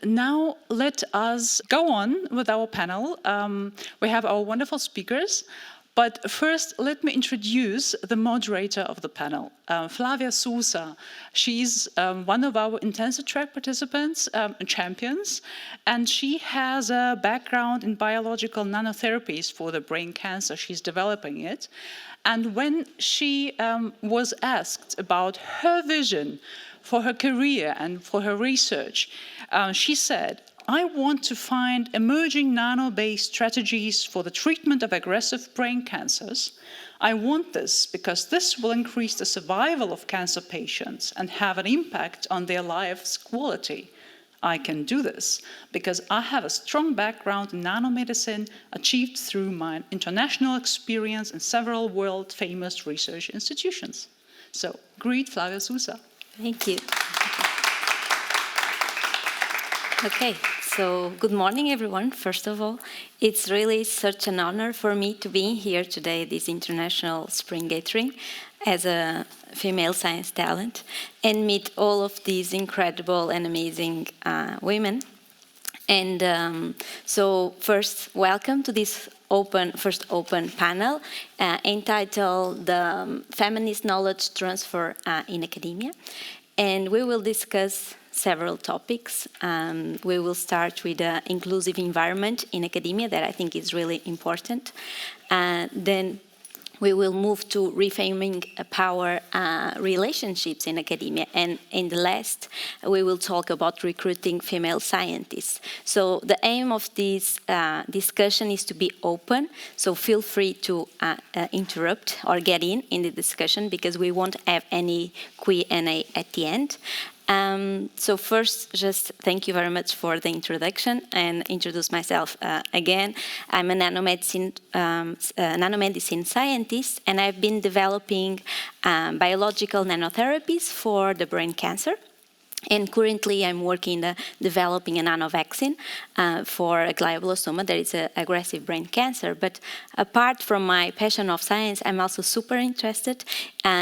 now let us go on with our panel. We have our wonderful speakers. But first, let me introduce the moderator of the panel, Flávia Sousa. She's one of our intensive track participants, champions, and she has a background in biological nanotherapies for the brain cancer. She's developing it. And when she was asked about her vision for her career and for her research, she said, I want to find emerging nano-based strategies for the treatment of aggressive brain cancers. I want this because this will increase the survival of cancer patients and have an impact on their lives' quality. I can do this because I have a strong background in nanomedicine achieved through my international experience in several world-famous research institutions. So, greet Flávia Sousa. Thank you. Okay, so good morning, everyone. First of all, it's really such an honor for me to be here today at this International Spring Gathering as a female science talent and meet all of these incredible and amazing women. And so first, welcome to this first open panel entitled the Feminist Knowledge Transfer in Academia. And we will discuss several topics. We will start with the inclusive environment in academia that I think is really important. Then we will move to reframing power relationships in academia. And in the last, we will talk about recruiting female scientists. So the aim of this discussion is to be open. So feel free to interrupt or get in the discussion because we won't have any Q&A at the end. So first, just thank you very much for the introduction and introduce myself again. I'm a nanomedicine scientist, and I've been developing biological nanotherapies for the brain cancer. And currently, I'm working developing a nanovaccine for a glioblastoma, that is an aggressive brain cancer. But apart from my passion of science, I'm also super interested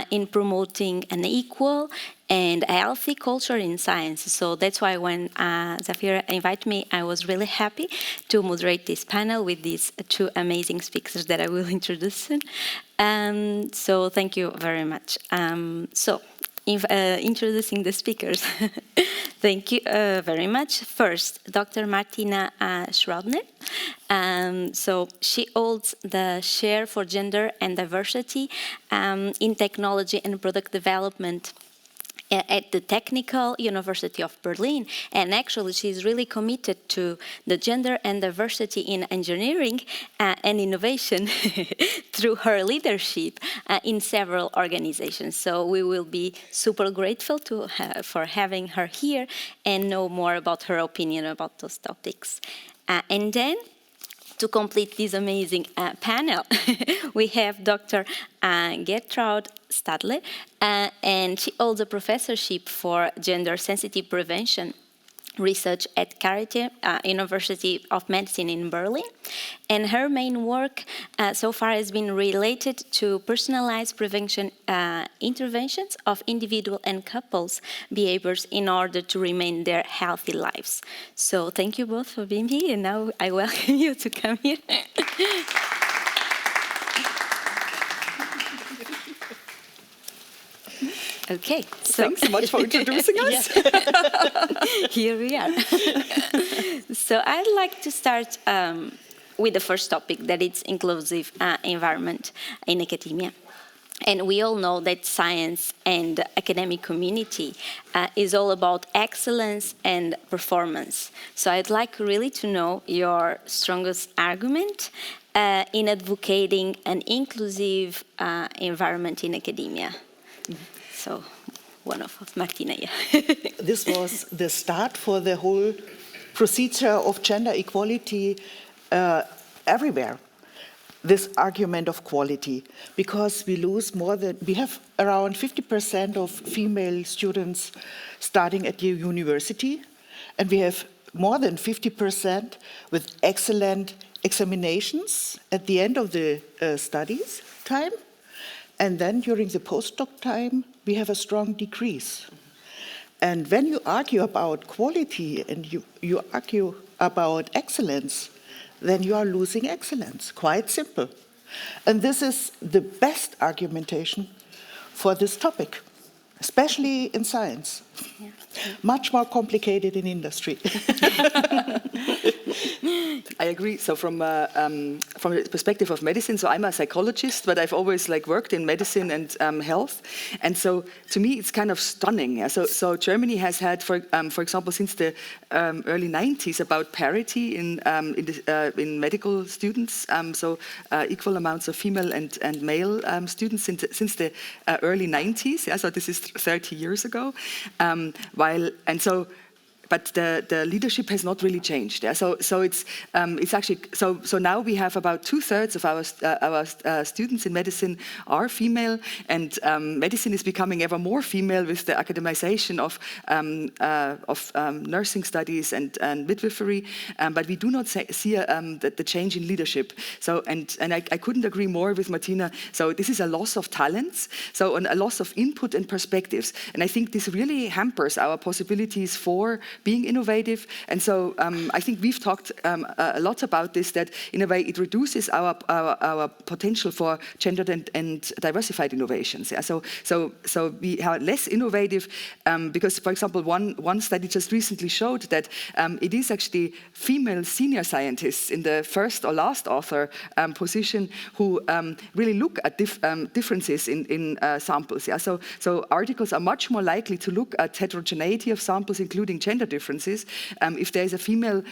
in promoting an equal and a healthy culture in science. So that's why when Zafira invited me, I was really happy to moderate this panel with these two amazing speakers that I will introduce soon. So thank you very much. Introducing the speakers. Thank you very much. First, Dr. Martina Schraudner. So she holds the Chair for Gender and Diversity in Technology and Product Development at the Technical University of Berlin. And actually, she's really committed to the gender and diversity in engineering and innovation through her leadership in several organizations. So we will be super grateful for having her here and know more about her opinion about those topics. And then, to complete this amazing panel, we have Dr. Gertraud Stadler, and she holds a professorship for gender-sensitive prevention research at Charité, University of Medicine in Berlin. And her main work so far has been related to personalized prevention interventions of individual and couples' behaviors in order to remain their healthy lives. So thank you both for being here, and now I welcome you to come here. Okay, so thanks so much for introducing us. Here we are. So I'd like to start with the first topic, that it's inclusive environment in academia. And we all know that science and academic community is all about excellence and performance. So I'd like really to know your strongest argument in advocating an inclusive environment in academia. So, one of Martina, yeah. This was the start for the whole procedure of gender equality everywhere. This argument of quality, because we have around 50% of female students starting at the university, and we have more than 50% with excellent examinations at the end of the studies time. And then during the postdoc time, we have a strong decrease. And when you argue about quality and you argue about excellence, then you are losing excellence, quite simple. And this is the best argumentation for this topic, especially in science. Yeah. Much more complicated in industry. I agree. So from the perspective of medicine, so I'm a psychologist, but I've always worked in medicine and health, and so to me it's kind of stunning. Yeah? So Germany has had, for example, since the early 90s, about parity in medical students. So equal amounts of female and male students since the early 90s. Yeah? So this is 30 years ago. But the leadership has not really changed. Yeah? So it's actually so now we have about 2/3 of our students in medicine are female, and medicine is becoming ever more female with the academization of nursing studies and midwifery. But we do not see the change in leadership. So and I couldn't agree more with Martina. So this is a loss of talents. So a loss of input and perspectives, and I think this really hampers our possibilities for being innovative. And so I think we've talked a lot about this, that in a way it reduces our potential for gendered and diversified innovations. Yeah? So we are less innovative because, for example, one study just recently showed that it is actually female senior scientists in the first or last author position who really look at differences in samples. Yeah? So articles are much more likely to look at heterogeneity of samples, including gender differences, if there is a female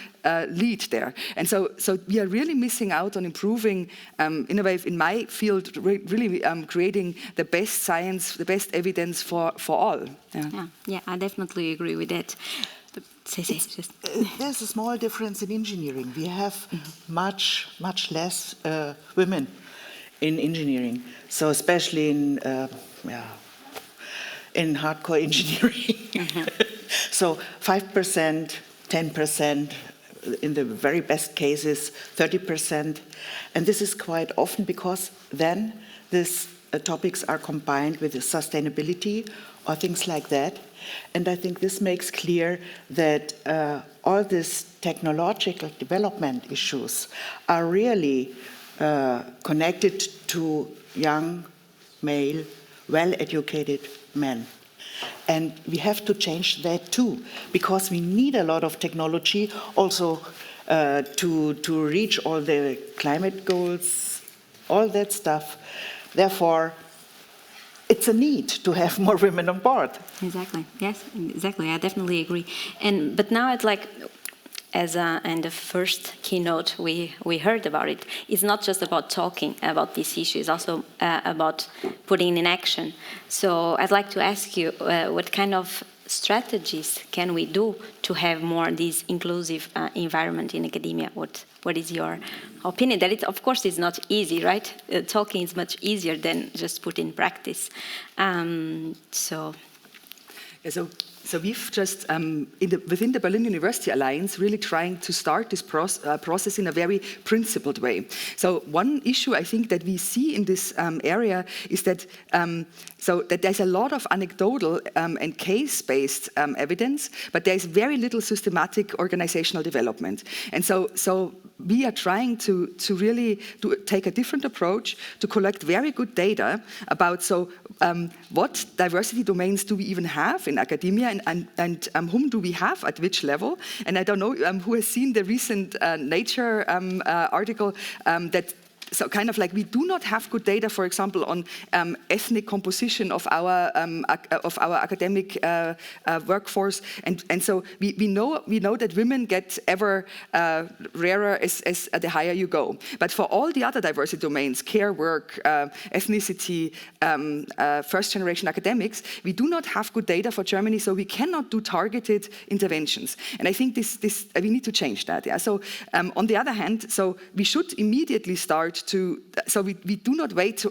lead there. And so we are really missing out on improving, in a way, in my field, really creating the best science, the best evidence for all. Yeah, I definitely agree with that. There's a small difference in engineering. We have much less women in engineering. So especially in hardcore engineering. So 5%, 10%, in the very best cases, 30%. And this is quite often because then these topics are combined with sustainability or things like that. And I think this makes clear that all these technological development issues are really connected to young, male, well-educated men. And we have to change that too, because we need a lot of technology also to reach all the climate goals, all that stuff. Therefore, it's a need to have more women on board. Exactly. Yes, exactly. I definitely agree. But now it's like, in the first keynote we heard about it, it's not just about talking about these issues, it's also about putting in action. So I'd like to ask you, what kind of strategies can we do to have more this inclusive environment in academia? What is your opinion? That of course is not easy, right? Talking is much easier than just put in practice. So we've just, within the Berlin University Alliance, really trying to start this process in a very principled way. So one issue I think that we see in this area is that, that there's a lot of anecdotal and case-based evidence, but there's very little systematic organizational development. And so we are trying to really take a different approach to collect very good data about what diversity domains do we even have in academia and whom do we have at which level. And I don't know who has seen the recent Nature article that so kind of like we do not have good data, for example, on ethnic composition of our academic workforce, and so we know that women get ever rarer as the higher you go. But for all the other diversity domains, care work, ethnicity, first generation academics, we do not have good data for Germany, so we cannot do targeted interventions. And I think this we need to change that. Yeah. So on the other hand, so we should immediately start to, so we do not wait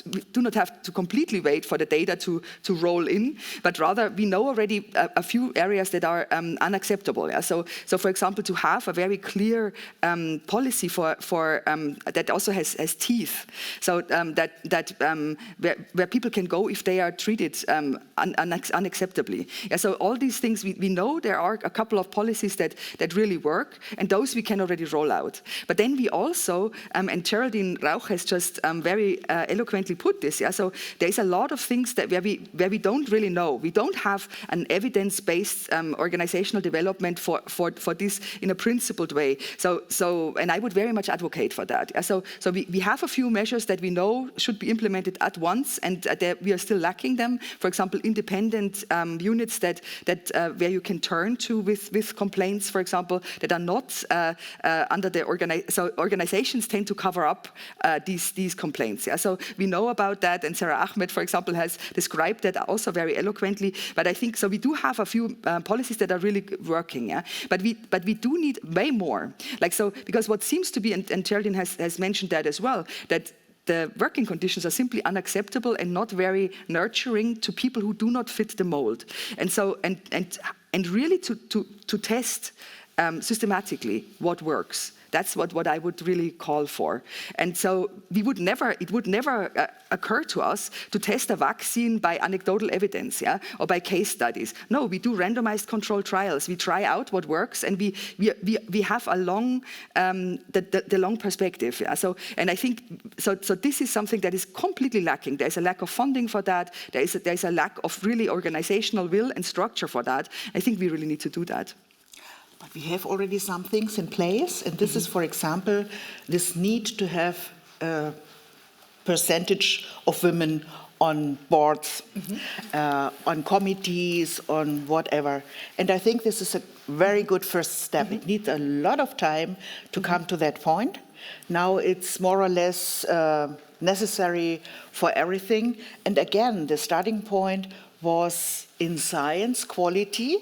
we do not have to completely wait for the data to roll in, but rather we know already a few areas that are unacceptable. Yeah? So for example, to have a very clear policy for that also has teeth, so where people can go if they are treated unacceptably. Yeah, so all these things, we know there are a couple of policies that really work, and those we can already roll out. But then we also, and Geraldine Rauch has just very eloquently put this, yeah, so there's a lot of things that where we don't really know. We don't have an evidence-based organizational development for this in a principled way. So and I would very much advocate for that. Yeah, so we have a few measures that we know should be implemented at once, and we are still lacking them. For example, independent units that where you can turn to with complaints, for example, that are not under the organizations tend to cover up these complaints. Yeah? So we know about that, and Sarah Ahmed, for example, has described that also very eloquently. But I think so. We do have a few policies that are really working. Yeah, but we do need way more. Like so, because what seems to be, and Geraldine has mentioned that as well, that the working conditions are simply unacceptable and not very nurturing to people who do not fit the mold. And so, and really to test systematically what works. That's what I would really call for. And so it would never occur to us to test a vaccine by anecdotal evidence, yeah, or by case studies. No, we do randomized controlled trials. We try out what works, and we have a long the long perspective. Yeah? So, and I think so this is something that is completely lacking. There's a lack of funding for that. There's a lack of really organizational will and structure for that. I think we really need to do that. But we have already some things in place, and this is, for example, this need to have a percentage of women on boards, on committees, on whatever. And I think this is a very good first step. It needs a lot of time to come to that point. Now it's more or less necessary for everything. And again, the starting point was in science, quality.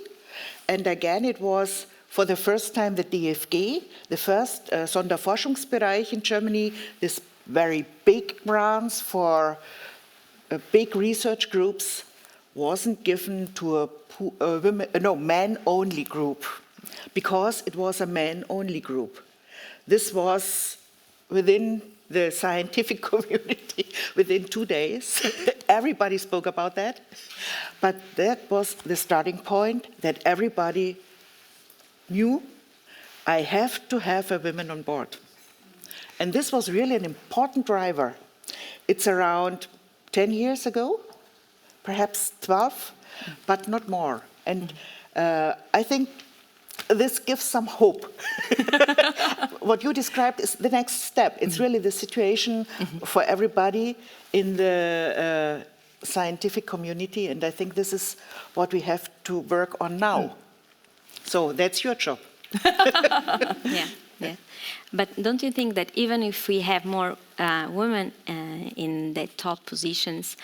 And again, it was for the first time the DFG, the first Sonderforschungsbereich in Germany, this very big grants for big research groups, wasn't given to a man-only group, because it was a man-only group. This was within the scientific community within 2 days. Everybody spoke about that. But that was the starting point, that everybody knew I have to have a woman on board. And this was really an important driver. It's around 10 years ago, perhaps 12, but not more. And I think this gives some hope. What you described is the next step. It's really the situation for everybody in the scientific community, and I think this is what we have to work on now. So that's your job. Yeah. But don't you think that even if we have more women in the top positions,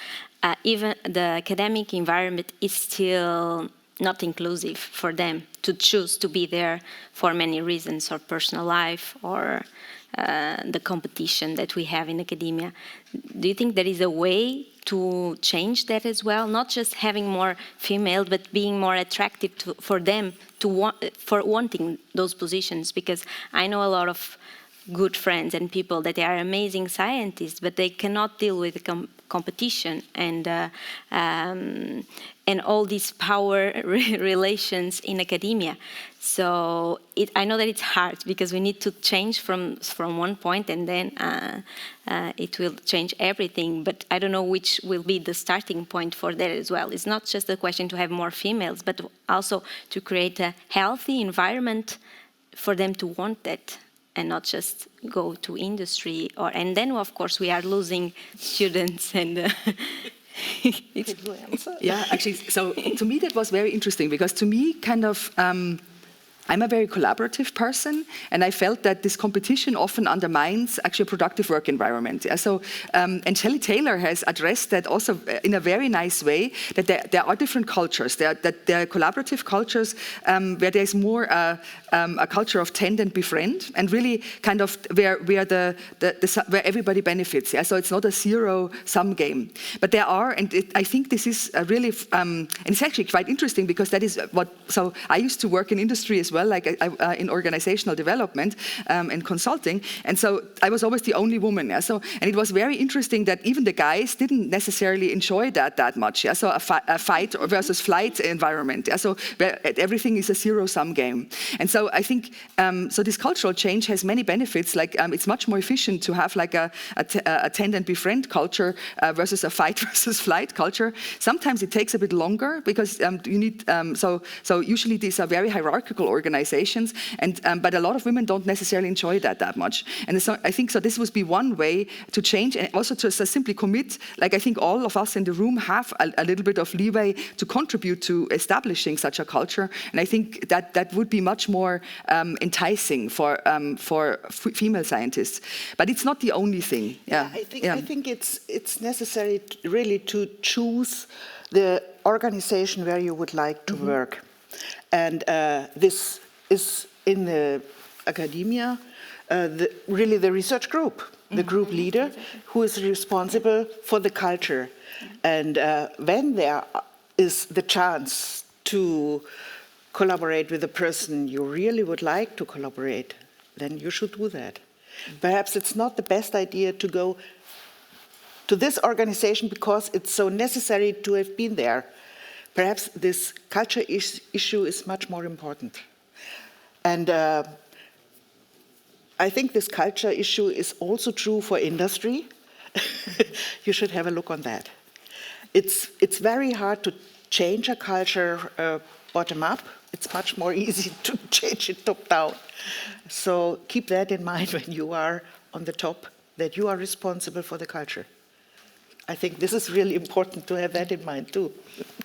even the academic environment is still not inclusive for them to choose to be there for many reasons, or personal life, or the competition that we have in academia? Do you think there is a way to change that as well? Not just having more female, but being more attractive for them for wanting those positions? Because I know a lot of good friends and people that they are amazing scientists, but they cannot deal with competition and all these power relations in academia. So I know that it's hard, because we need to change from one point, and then it will change everything. But I don't know which will be the starting point for that as well. It's not just a question to have more females, but also to create a healthy environment for them to want that, and not just go to industry. And then, of course, we are losing students and... Yeah, actually, so to me that was very interesting, because to me kind of I'm a very collaborative person, and I felt that this competition often undermines actually a productive work environment. Yeah, so, and Shelley Taylor has addressed that also in a very nice way, that there are different cultures. There are collaborative cultures where there's more a culture of tend and befriend, and really kind of where everybody benefits. Yeah, so it's not a zero-sum game. But there are, and I think this is really, and it's actually quite interesting because that is what. So I used to work in industry as well, like in organizational development and consulting, and so I was always the only woman. Yeah? So, and it was very interesting that even the guys didn't necessarily enjoy that much. Yeah? So a fight versus flight environment. Yeah? So where everything is a zero-sum game. And so I think so this cultural change has many benefits. Like it's much more efficient to have like a tend and befriend culture versus a fight versus flight culture. Sometimes it takes a bit longer because you need so usually these are very hierarchical organizations, and but a lot of women don't necessarily enjoy that much. And so I think so this would be one way to change, and also to simply commit. Like I think all of us in the room have a little bit of leeway to contribute to establishing such a culture, and I think that would be much more enticing for female scientists. But it's not the only thing. Yeah, I think it's necessary really to choose the organization where you would like to work. And this is in the academia, really the research group, the group leader who is responsible for the culture. And when there is the chance to collaborate with a person you really would like to collaborate, then you should do that. Perhaps it's not the best idea to go to this organization because it's so necessary to have been there. Perhaps this culture issue is much more important. And I think this culture issue is also true for industry. You should have a look on that. It's very hard to change a culture bottom up. It's much more easy to change it top down. So keep that in mind when you are on the top, that you are responsible for the culture. I think this is really important to have that in mind too.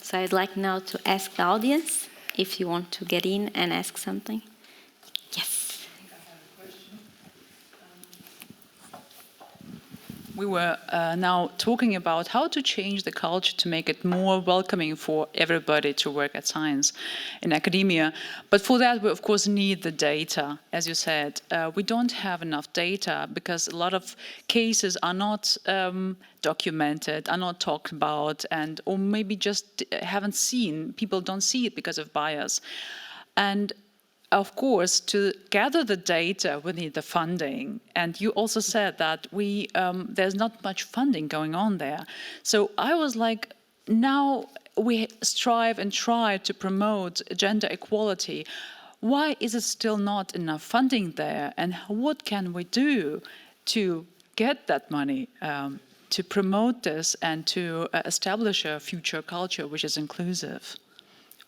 So I'd like now to ask the audience if you want to get in and ask something. Yes. We were now talking about how to change the culture to make it more welcoming for everybody to work at science in academia. But for that, we of course need the data. As you said, we don't have enough data because a lot of cases are not documented, are not talked about, and or maybe just haven't seen. People don't see it because of bias. And of course, to gather the data, we need the funding. And you also said that there's not much funding going on there. So I was like, now we strive and try to promote gender equality. Why is it still not enough funding there? And what can we do to get that money to promote this and to establish a future culture which is inclusive?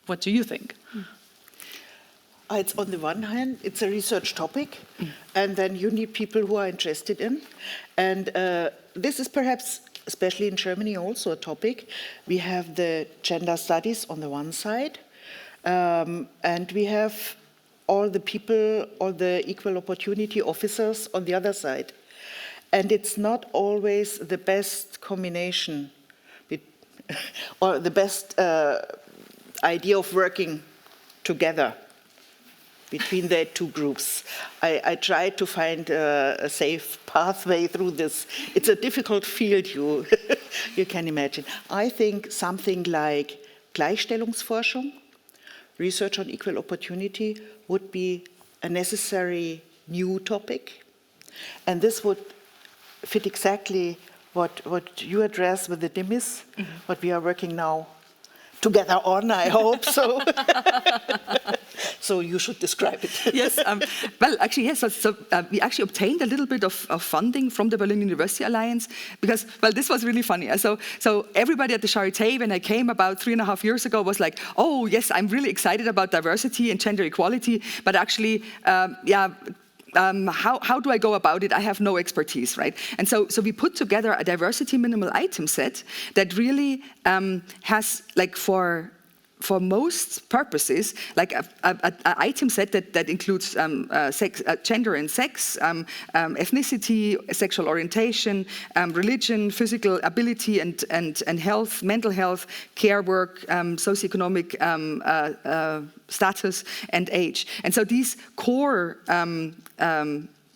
What do you think? It's on the one hand, it's a research topic, and then you need people who are interested in. And this is perhaps, especially in Germany, also a topic. We have the gender studies on the one side, and we have all the people, all the equal opportunity officers on the other side. And it's not always the best combination or the best idea of working together between the two groups. I tried to find a safe pathway through this. It's a difficult field, you can imagine. I think something like Gleichstellungsforschung, research on equal opportunity, would be a necessary new topic. And this would fit exactly what you address with the DIMIS, what we are working now together on, I hope so. So you should describe it. Yes, well, actually, yes. So we actually obtained a little bit of funding from the Berlin University Alliance because, well, this was really funny. So everybody at the Charité, when I came about 3.5 years ago, was like, oh, yes, I'm really excited about diversity and gender equality, but actually, how do I go about it? I have no expertise, right? And so we put together a diversity minimal item set that really has, like, for for most purposes, like an item set that includes sex, gender and sex, ethnicity, sexual orientation, religion, physical ability and health, mental health, care work, socioeconomic status and age. And so these core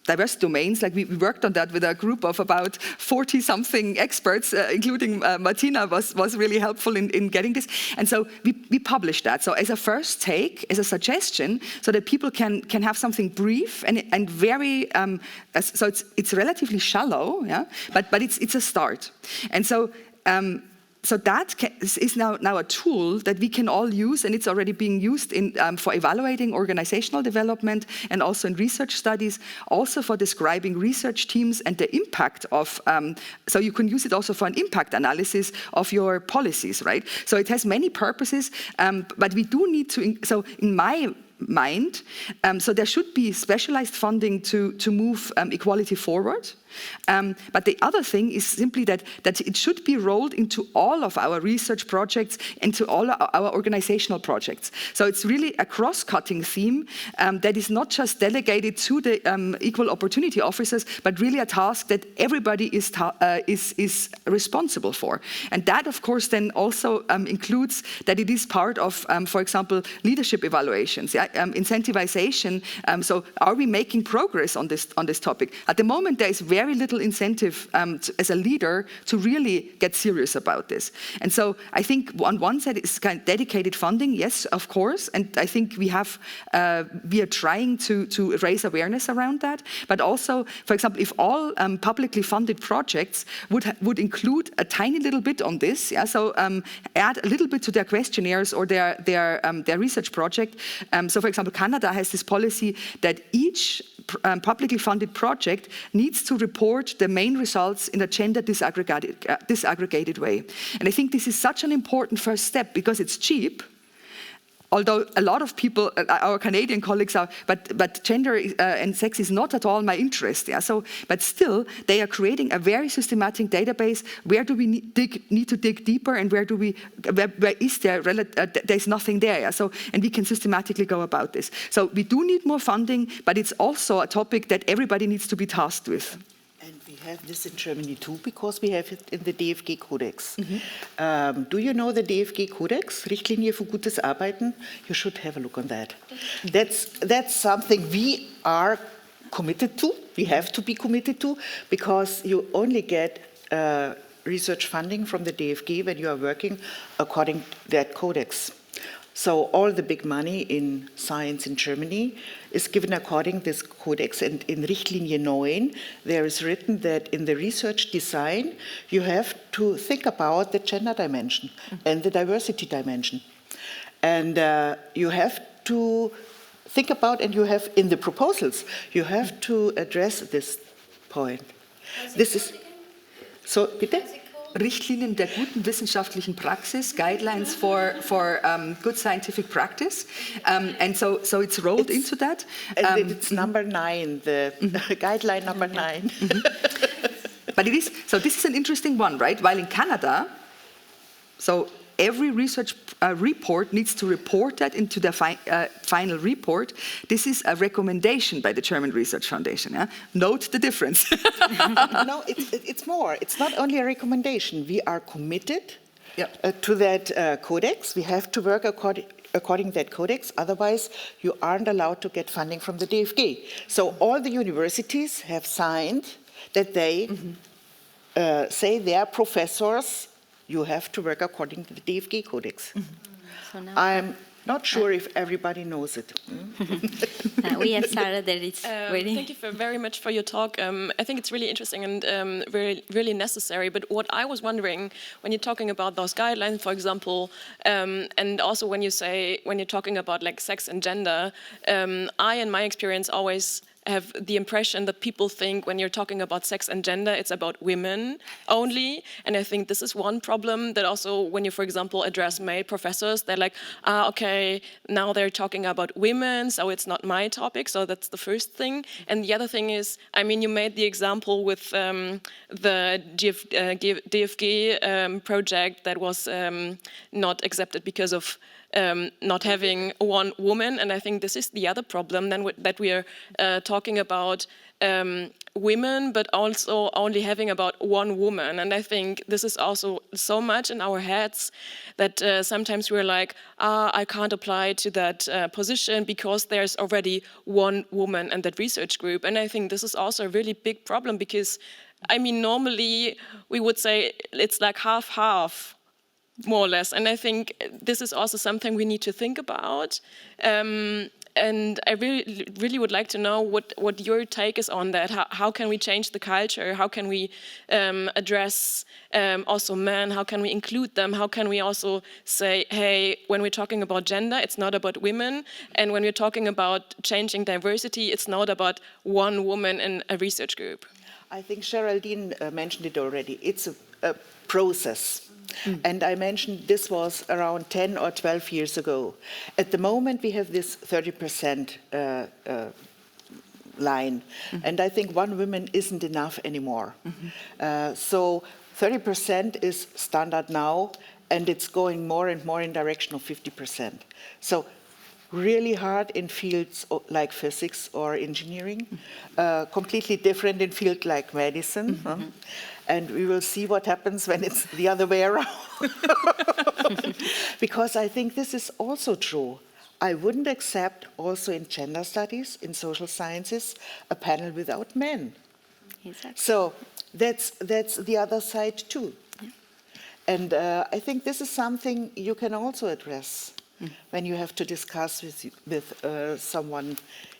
diverse domains, like we worked on that with a group of about 40-something experts, including Martina was really helpful in getting this. And so we published that. So as a first take, as a suggestion, so that people can have something brief and very, so it's relatively shallow, yeah, but it's a start. And so so that is now a tool that we can all use, and it's already being used for evaluating organizational development and also in research studies, also for describing research teams and the impact of, so you can use it also for an impact analysis of your policies, right? So it has many purposes, but we do need to, so in my mind, so there should be specialized funding to move equality forward. But the other thing is simply that it should be rolled into all of our research projects, into all our organizational projects. So it's really a cross-cutting theme that is not just delegated to the equal opportunity officers, but really a task that everybody is responsible for. And that, of course, then also includes that it is part of, for example, leadership evaluations, incentivization. So are we making progress on this topic? At the moment, there is very little incentive as a leader to really get serious about this. And so I think on one side it's kind of dedicated funding, yes, of course, and I think we are trying to raise awareness around that, but also, for example, if all publicly funded projects would include a tiny little bit on this, yeah, so add a little bit to their questionnaires or their research project. So for example, Canada has this policy that each publicly funded project needs to report the main results in a gender disaggregated way. And I think this is such an important first step because it's cheap, although a lot of people, our Canadian colleagues are, but gender and sex is not at all my interest. Yeah? So, but still, they are creating a very systematic database. Where do we need to dig deeper, and where is there? There's nothing there. Yeah? So, and we can systematically go about this. So we do need more funding, but it's also a topic that everybody needs to be tasked with. And we have this in Germany too, because we have it in the DFG Codex. Do you know the DFG Codex, Richtlinie für gutes Arbeiten? You should have a look on that. That's something we are committed to. We have to be committed to, because you only get research funding from the DFG when you are working according to that codex. So all the big money in science in Germany is given according to this codex, and in Richtlinie 9 there is written that in the research design you have to think about the gender dimension and the diversity dimension. And you have to think about, and you have in the proposals, you have to address this point. This is, so, bitte? Richtlinien der guten wissenschaftlichen Praxis, guidelines for good scientific practice, and so it's rolled into that. And it's number 9, the guideline number 9. But it is, so this is an interesting one, right? While in Canada, so every research report needs to report that into the final report. This is a recommendation by the German Research Foundation. Yeah? Note the difference. No, it's more. It's not only a recommendation. We are committed to that codex. We have to work according to that codex. Otherwise, you aren't allowed to get funding from the DFG. So all the universities have signed that they say their professors, you have to work according to the DFG Codex. So now I'm not sure if everybody knows it. we have Sarah that is waiting. Thank you very much for your talk. I think it's really interesting and really necessary. But what I was wondering, when you're talking about those guidelines, for example, and also when you're talking about like sex and gender, I, in my experience, always have the impression that people think when you're talking about sex and gender, it's about women only. And I think this is one problem that also when you, for example, address male professors, they're like, okay, now they're talking about women, so it's not my topic. So that's the first thing. And the other thing is, I mean, you made the example with the DFG project that was not accepted because of not having one woman. And I think this is the other problem then that we are talking about women, but also only having about one woman. And I think this is also so much in our heads that sometimes we're like, I can't apply to that position because there's already one woman in that research group. And I think this is also a really big problem because, I mean, normally we would say it's like half-half, more or less. And I think this is also something we need to think about. And I really would like to know what your take is on that. How can we change the culture? How can we address also men? How can we include them? How can we also say, hey, when we're talking about gender, it's not about women. And when we're talking about changing diversity, it's not about one woman in a research group. I think Geraldine mentioned it already. It's a process. And I mentioned this was around 10 or 12 years ago. At the moment, we have this 30% line. And I think one woman isn't enough anymore. So 30% is standard now, and it's going more and more in direction of 50%. So really hard in fields like physics or engineering, completely different in fields like medicine. And we will see what happens when it's the other way around. Because I think this is also true. I wouldn't accept also in gender studies, in social sciences, a panel without men. Exactly. So that's the other side too. Yeah. And I think this is something you can also address when you have to discuss with someone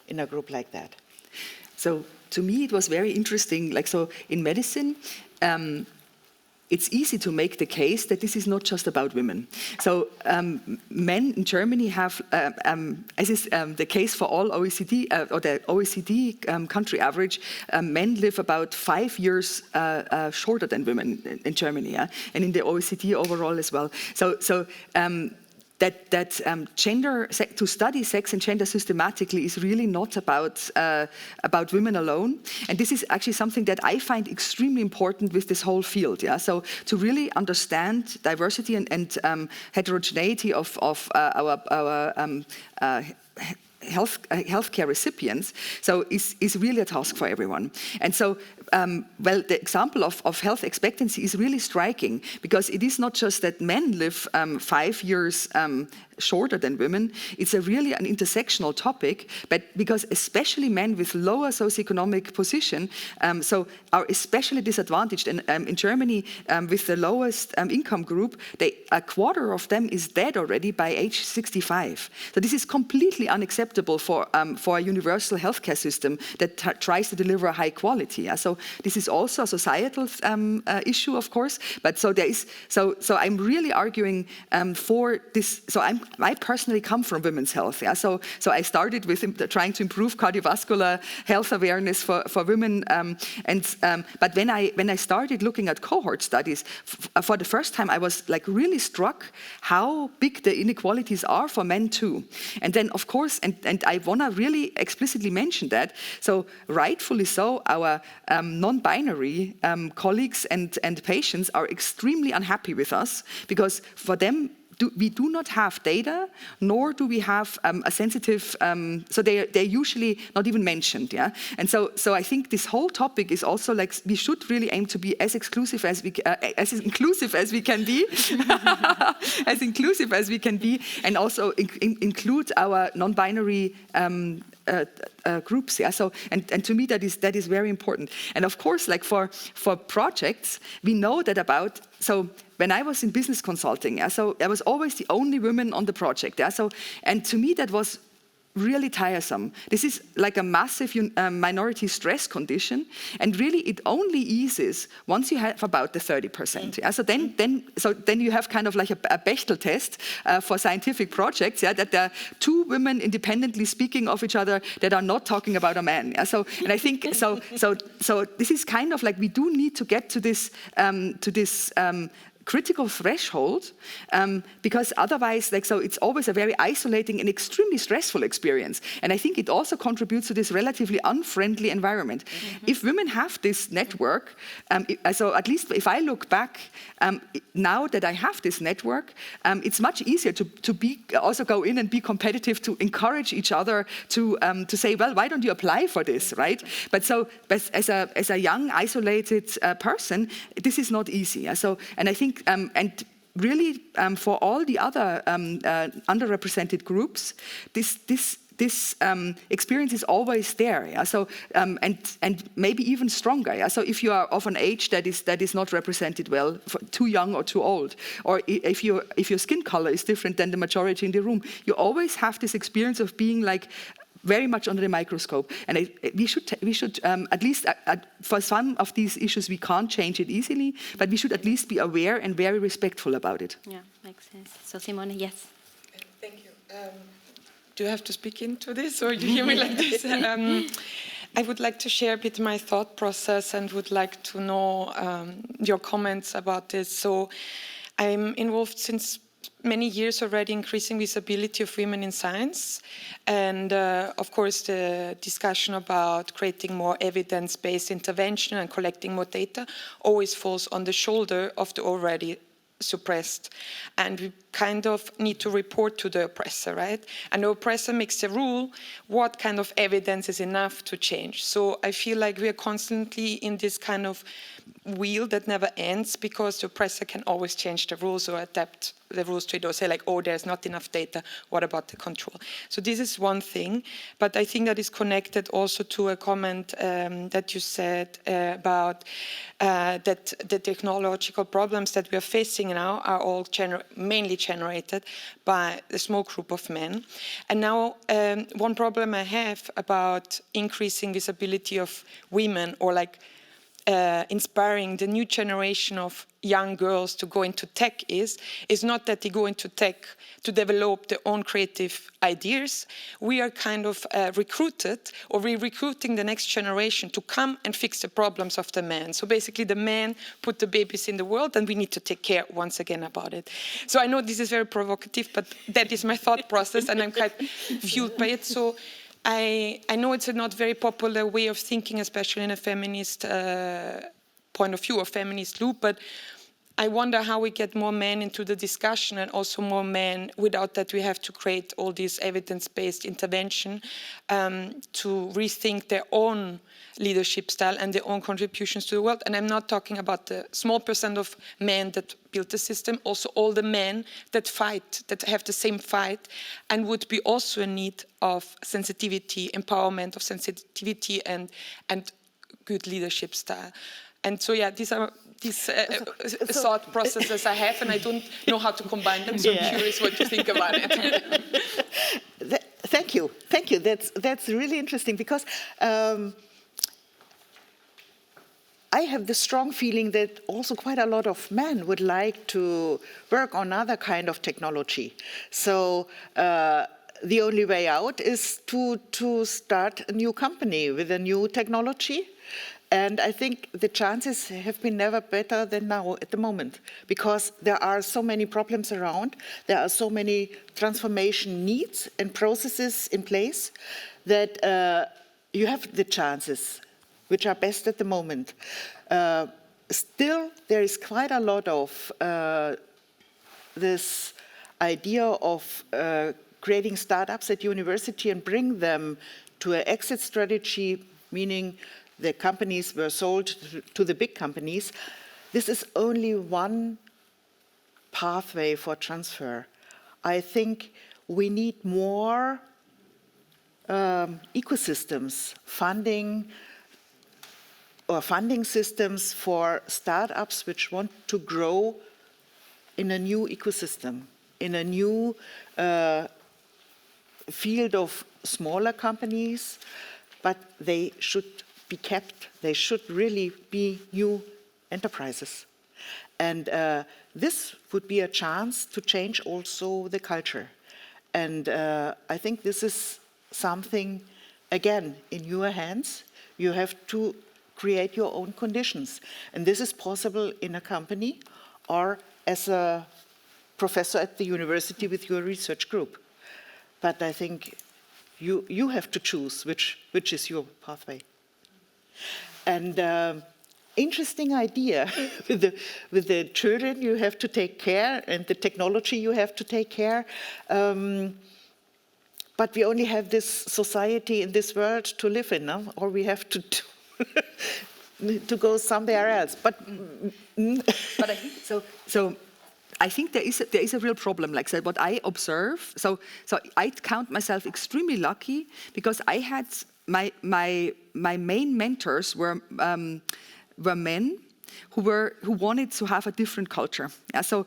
in a group like that. So to me, it was very interesting. Like, so in medicine, it's easy to make the case that this is not just about women. So men in Germany have, as is the case for all OECD, or the OECD country average, men live about 5 years shorter than women in Germany, yeah? And in the OECD overall as well. So gender, to study sex and gender systematically is really not about women alone. And this is actually something that I find extremely important with this whole field. Yeah? So to really understand diversity and heterogeneity of our healthcare recipients, so is really a task for everyone. And so, well, the example of health expectancy is really striking, because it is not just that men live 5 years shorter than women. It's really an intersectional topic, but because especially men with lower socioeconomic position so are especially disadvantaged. And in Germany, with the lowest income group, a quarter of them is dead already by age 65. So this is completely unacceptable for a universal healthcare system that tries to deliver high quality. Yeah? So this is also a societal issue, of course. But so there is. So I'm really arguing for this. So I personally come from women's health. Yeah? So I started with trying to improve cardiovascular health awareness for women. But when I started looking at cohort studies, for the first time, I was like really struck how big the inequalities are for men too. And then, of course, and I want to really explicitly mention that. So rightfully so, our non-binary colleagues and patients are extremely unhappy with us, because for them, we do not have data, nor do we have a sensitive, so they're usually not even mentioned, yeah? And so I think this whole topic is also like, we should really aim to be as exclusive as as inclusive as we can be, as inclusive as we can be, and also include our non-binary groups, yeah. So and to me that is very important. And of course, like for projects, we know that about. So when I was in business consulting, yeah, so I was always the only woman on the project, yeah. So and to me that was really tiresome. This is like a massive minority stress condition, and really it only eases once you have about the 30%. Yeah? So then you have kind of like a Bechtel test for scientific projects. Yeah, that there are two women independently speaking of each other that are not talking about a man. Yeah? So and I think so this is kind of like we do need to get to this critical threshold, because otherwise, so it's always a very isolating and extremely stressful experience. And I think it also contributes to this relatively unfriendly environment. If women have this network, so at least if I look back, now that I have this network, it's much easier to also go in and be competitive, to encourage each other, to say, well, why don't you apply for this, right? But as a young, isolated person, this is not easy. And I think, and really for all the other underrepresented groups, this experience is always there. Yeah? So and maybe even stronger. Yeah? So if you are of an age that is not represented well, too young or too old, or if your skin color is different than the majority in the room, you always have this experience of being like very much under the microscope. And we should at least, for some of these issues, we can't change it easily, but we should at least be aware and very respectful about it. Yeah, makes sense. So Simone, yes. Thank you. Do you have to speak into this, or do you hear me like this? I would like to share a bit my thought process and would like to know your comments about this. So I'm involved since many years already increasing visibility of women in science, and of course the discussion about creating more evidence-based intervention and collecting more data always falls on the shoulder of the already suppressed, and we kind of need to report to the oppressor, right? And the oppressor makes the rule what kind of evidence is enough to change. So I feel like we are constantly in this kind of wheel that never ends, because the oppressor can always change the rules or adapt the rules to it, or say like, oh, there's not enough data, what about the control? So this is one thing, but I think that is connected also to a comment that you said about that the technological problems that we are facing now are all mainly generated by a small group of men. And now one problem I have about increasing visibility of women, or like inspiring the new generation of young girls to go into tech is not that they go into tech to develop their own creative ideas. We are kind of recruited, or we're recruiting the next generation to come and fix the problems of the men. So basically the men put the babies in the world, and we need to take care once again about it. So I know this is very provocative, but that is my thought process, and I'm quite fueled by it. So I know it's a not very popular way of thinking, especially in a feminist point of view or feminist loop, but I wonder how we get more men into the discussion, and also more men without that we have to create all this evidence-based intervention to rethink their own leadership style and their own contributions to the world. And I'm not talking about the small percent of men that built the system, also all the men that fight, that have the same fight, and would be also in need of sensitivity, empowerment of sensitivity, and good leadership style. And so, yeah, these are thought processes I have, and I don't know how to combine them, so I'm curious what you think about it. Thank you. That's really interesting, because I have the strong feeling that also quite a lot of men would like to work on other kind of technology. So the only way out is to start a new company with a new technology. And I think the chances have been never better than now at the moment, because there are so many problems around, there are so many transformation needs and processes in place, that you have the chances which are best at the moment. Still, there is quite a lot of this idea of creating startups at university and bring them to an exit strategy, meaning the companies were sold to the big companies. This is only one pathway for transfer. I think we need more ecosystems, funding systems for startups which want to grow in a new ecosystem, in a new field of smaller companies, but they should be kept. They should really be new enterprises. And this would be a chance to change also the culture. And I think this is something, again, in your hands. You have to create your own conditions. And this is possible in a company, or as a professor at the university with your research group. But I think you have to choose which is your pathway. And interesting idea. with the children you have to take care, and the technology you have to take care. But we only have this society in this world to live in, no? Or we have to to go somewhere else. But I think so. I think there is a real problem. Like that, what I observe. So I count myself extremely lucky because I had my main mentors were men who wanted to have a different culture. Yeah, so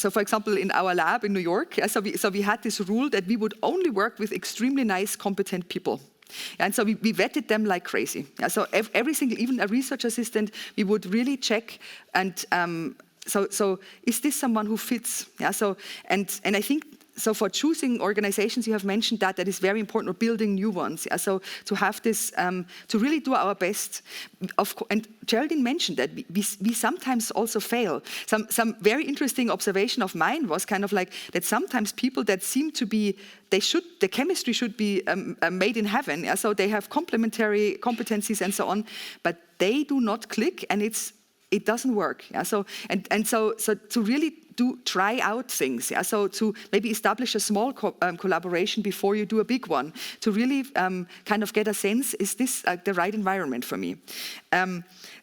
for example, in our lab in New York, yeah, so we had this rule that we would only work with extremely nice, competent people. And so we vetted them like crazy. Yeah, so every single, even a research assistant, we would really check and so is this someone who fits? Yeah, so and I think so for choosing organizations, you have mentioned that is very important, or building new ones. Yeah, so to have this, to really do our best. And Geraldine mentioned that we sometimes also fail. Some very interesting observation of mine was kind of like that sometimes people that seem to be, the chemistry should be made in heaven. Yeah, so they have complementary competencies and so on, but they do not click, and it doesn't work. Yeah, so to really try out things. Yeah, so to maybe establish a small collaboration before you do a big one, to really kind of get a sense, is this the right environment for me?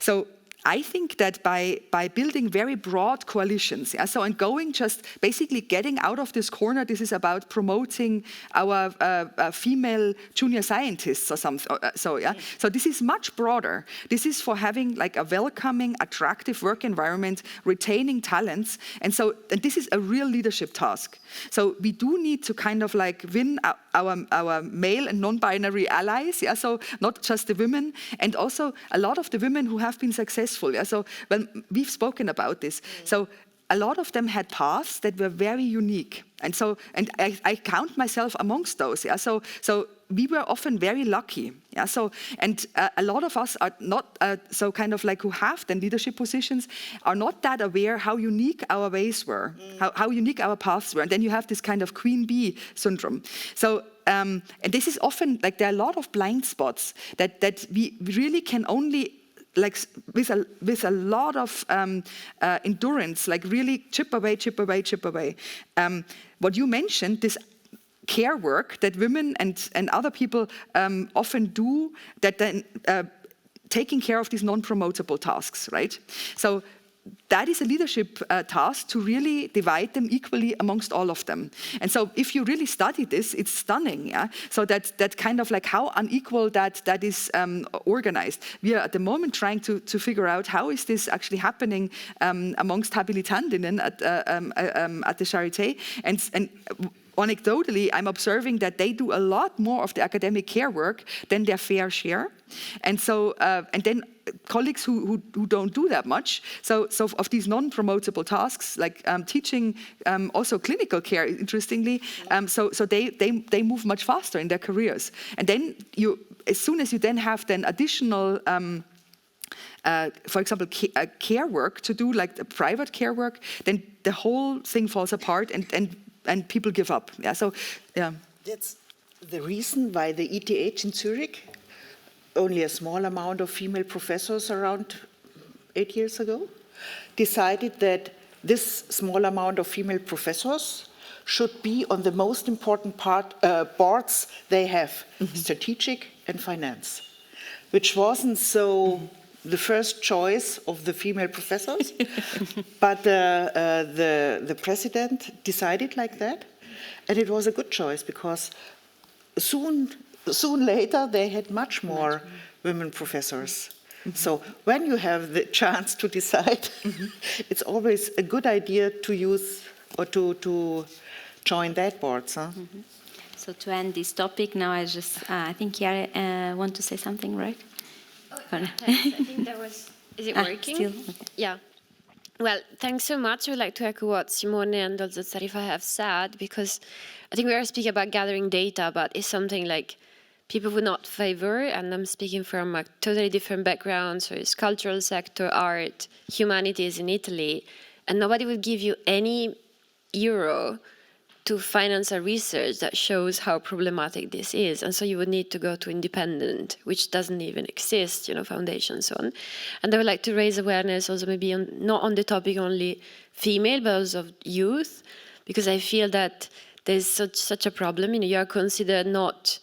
So I think that by building very broad coalitions, yeah, so and going just basically getting out of this corner, this is about promoting our female junior scientists or something. So yeah, so this is much broader. This is for having like a welcoming, attractive work environment, retaining talents, and this is a real leadership task. So we do need to kind of like win our male and non-binary allies. Yeah, so not just the women, and also a lot of the women who have been successful. Yeah, so we've spoken about this. So a lot of them had paths that were very unique, and I count myself amongst those. Yeah, so we were often very lucky. Yeah, so and a lot of us are not so kind of like who have then leadership positions are not that aware how unique our ways were, how unique our paths were, and then you have this kind of queen bee syndrome. So. And this is often like there are a lot of blind spots that we really can only, like with a lot of endurance, like really chip away. What you mentioned, this care work that women and other people often do, that then taking care of these non-promotable tasks, right? So that is a leadership task, to really divide them equally amongst all of them. And so if you really study this, it's stunning. Yeah? So that kind of like how unequal that is organized. We are at the moment trying to figure out how is this actually happening amongst Habilitantinnen at the Charité. And anecdotally, I'm observing that they do a lot more of the academic care work than their fair share. And so, and then colleagues who don't do that much, so of these non-promotable tasks, like teaching, also clinical care, interestingly, so they move much faster in their careers. And then as soon as you then have then additional for example, care work to do, like the private care work, then the whole thing falls apart and people give up. Yeah, so yeah. That's the reason why the ETH in Zurich, only a small amount of female professors around 8 years ago, decided that this small amount of female professors should be on the most important boards they have, strategic and finance, which wasn't so the first choice of the female professors, but the president decided like that, and it was a good choice because soon later they had much more women professors. So when you have the chance to decide, it's always a good idea to use or to join that board. Huh? So to end this topic, now I think Chiara want to say something, right? I think that was. Is it working? Still? Okay. Yeah. Well, thanks so much. I would like to echo what Simone and also Zarifa have said, because I think we are speaking about gathering data, but it's something like people would not favor, and I'm speaking from a totally different background, so it's cultural sector, art, humanities in Italy, and nobody would give you any euro to finance a research that shows how problematic this is. And so you would need to go to independent, which doesn't even exist, foundation and so on. And I would like to raise awareness also maybe not on the topic only female, but also of youth, because I feel that there's such a problem. You are considered not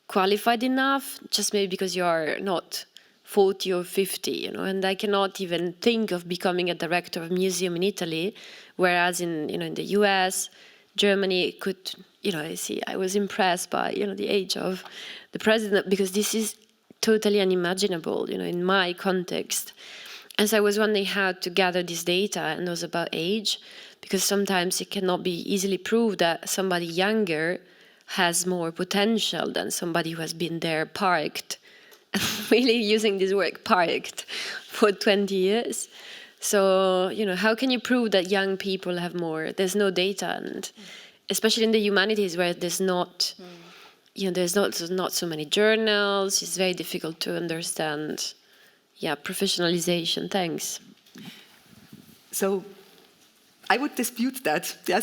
qualified enough, just maybe because you are not 40 or 50, and I cannot even think of becoming a director of a museum in Italy, whereas in the US, Germany could, I was impressed by, the age of the president, because this is totally unimaginable, in my context. And so I was wondering how to gather this data and also about age, because sometimes it cannot be easily proved that somebody younger has more potential than somebody who has been there parked, really using this word parked, for 20 years. So, how can you prove that young people have more? There's no data, and especially in the humanities where there's not, there's not so many journals, it's very difficult to understand, professionalization. Thanks. So I would dispute that. Yeah.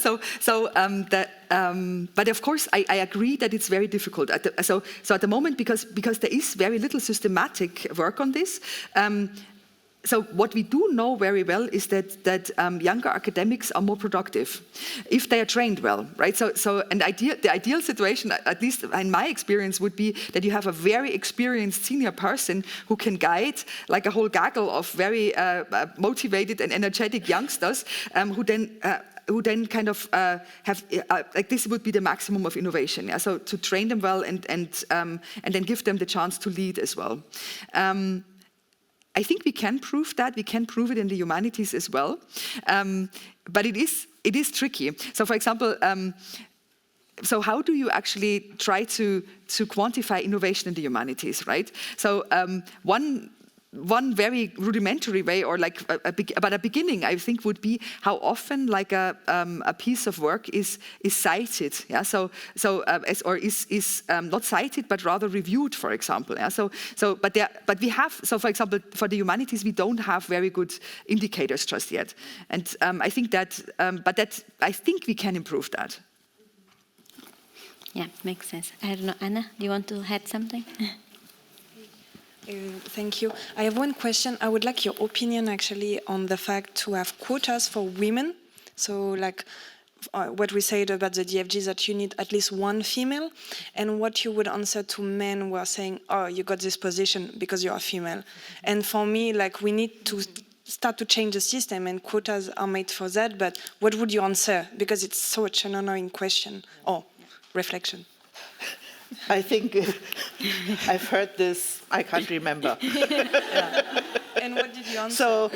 But of course, I agree that it's very difficult. So at the moment, because there is very little systematic work on this. So what we do know very well is that younger academics are more productive if they are trained well, right? And the ideal situation, at least in my experience, would be that you have a very experienced senior person who can guide like a whole gaggle of very motivated and energetic youngsters who then kind of have like this would be the maximum of innovation. Yeah? So to train them well and then give them the chance to lead as well. I think we can prove that. We can prove it in the humanities as well, but it is tricky. So, for example, so how do you actually try to quantify innovation in the humanities, right? So one very rudimentary way, or like but a beginning, I think, would be how often like a piece of work is cited, yeah. Is not cited but rather reviewed, for example. Yeah. But we have, so for example, for the humanities, we don't have very good indicators just yet, and I think that, I think we can improve that. Yeah, makes sense. I don't know, Anna, do you want to add something? Thank you. I have one question. I would like your opinion actually on the fact to have quotas for women. So like what we said about the DFG, that you need at least one female, and what you would answer to men who are saying, oh, you got this position because you are female. And for me, like, we need to start to change the system, and quotas are made for that, but what would you answer? Because it's such an annoying question or reflection. I think I've heard this, I can't remember. Yeah. And what did you answer?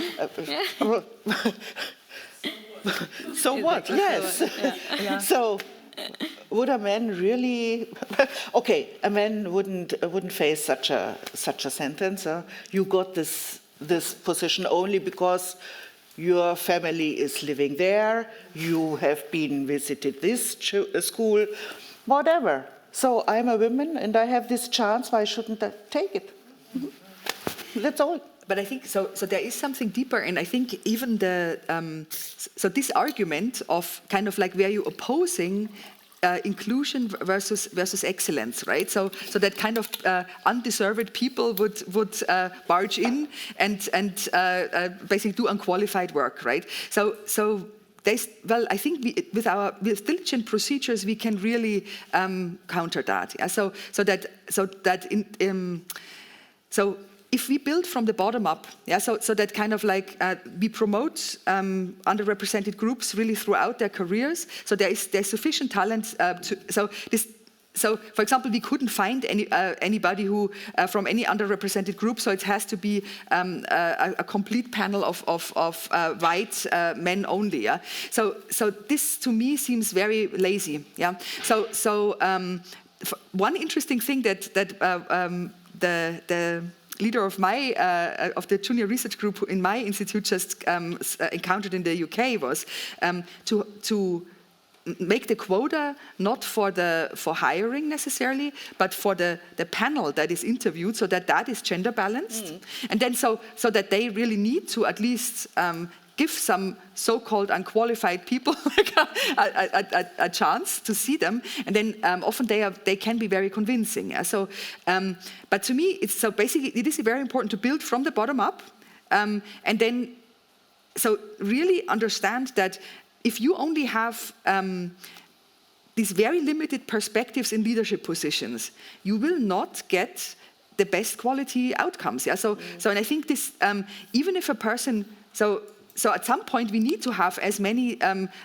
So what? Yes. Yeah. So would a man really? Okay, a man wouldn't face such a sentence. You got this position only because your family is living there. You have been visited this school, whatever. So I'm a woman and I have this chance. Why shouldn't I take it? Mm-hmm. That's all. But I think so there is something deeper, and I think even so this argument of kind of like where you're opposing inclusion versus excellence, right? So that kind of undeserved people would barge in and basically do unqualified work, right? So well, I think with diligent procedures we can really counter that. Yeah? So if we build from the bottom up, yeah, so that kind of like we promote underrepresented groups really throughout their careers. So there's sufficient talent So, for example, we couldn't find anybody who from any underrepresented group. So it has to be a complete panel of white men only. Yeah. So this to me seems very lazy. Yeah. So one interesting thing that the leader of the junior research group in my institute just encountered in the UK was to make the quota not for hiring necessarily, but for the panel that is interviewed, so that is gender balanced, and then so that they really need to at least give some so-called unqualified people a chance to see them, and then often they can be very convincing. Yeah? So, but to me, basically it is very important to build from the bottom up, and then so really understand that if you only have these very limited perspectives in leadership positions, you will not get the best quality outcomes. Yeah. So and I think this even if a person So at some point we need to have as many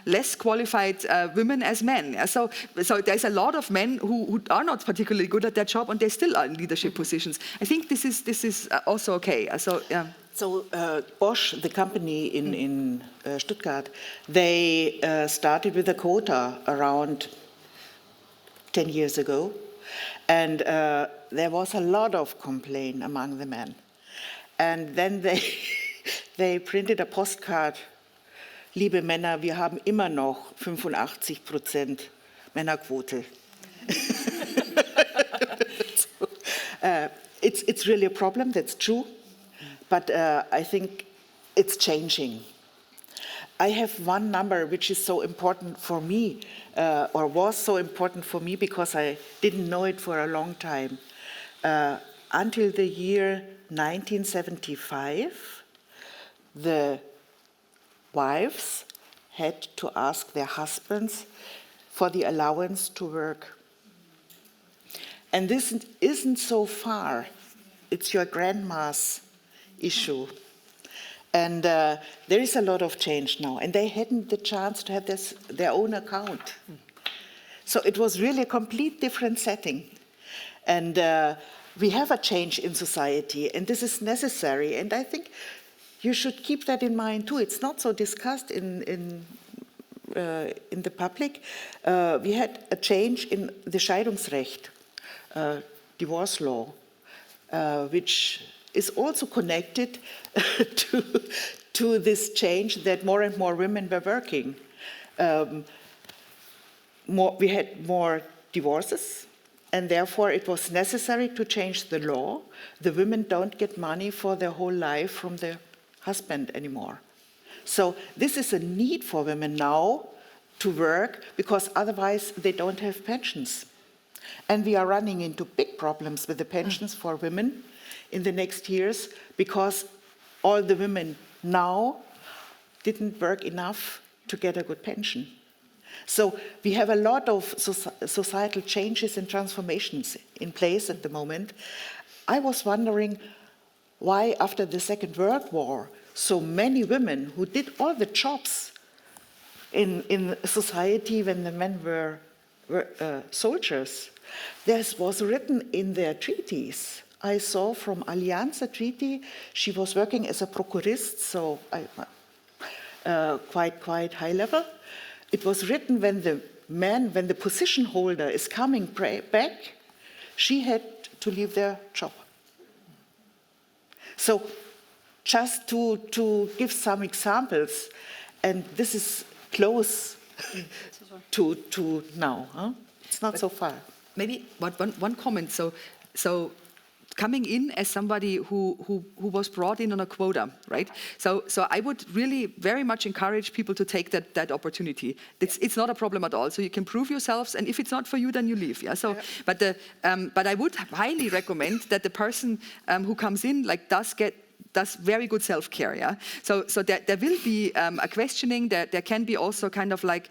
less qualified women as men. Yeah? So there's a lot of men who are not particularly good at their job and they still are in leadership positions. I think this is also okay. So Bosch, the company in Stuttgart, they started with a quota around 10 years ago, and there was a lot of complaint among the men. And then they printed a postcard: Liebe Männer, wir haben immer noch 85% Männerquote. It's really a problem, that's true, but I think it's changing. I have one number which is so important for me, or was so important for me because I didn't know it for a long time. Until the year 1975, the wives had to ask their husbands for the allowance to work. And this isn't so far. It's your grandma's issue. And there is a lot of change now. And they hadn't the chance to have their own account. So it was really a complete different setting. And we have a change in society, and this is necessary. And I think you should keep that in mind too. It's not so discussed in the public. We had a change in the Scheidungsrecht, divorce law, which is also connected to this change that more and more women were working. We had more divorces, and therefore it was necessary to change the law. The women don't get money for their whole life from their husband anymore. So this is a need for women now to work, because otherwise they don't have pensions. And we are running into big problems with the pensions for women in the next years, because all the women now didn't work enough to get a good pension. So we have a lot of societal changes and transformations in place at the moment. I was wondering why, after the Second World War, so many women who did all the jobs in society when the men were soldiers, this was written in their treaties. I saw from Allianz Treaty, she was working as a procurist, so quite high level. It was written when the position holder is coming back, she had to leave their job. So just to give some examples, and this is close to now. Huh? It's not so far. Maybe one comment. So coming in as somebody who was brought in on a quota, right? So I would really very much encourage people to take that opportunity. It's not a problem at all. So you can prove yourselves, and if it's not for you, then you leave. Yeah. So, yeah. But I would highly recommend that the person who comes in does very good self-care. Yeah. So there will be a questioning. There can be also kind of like.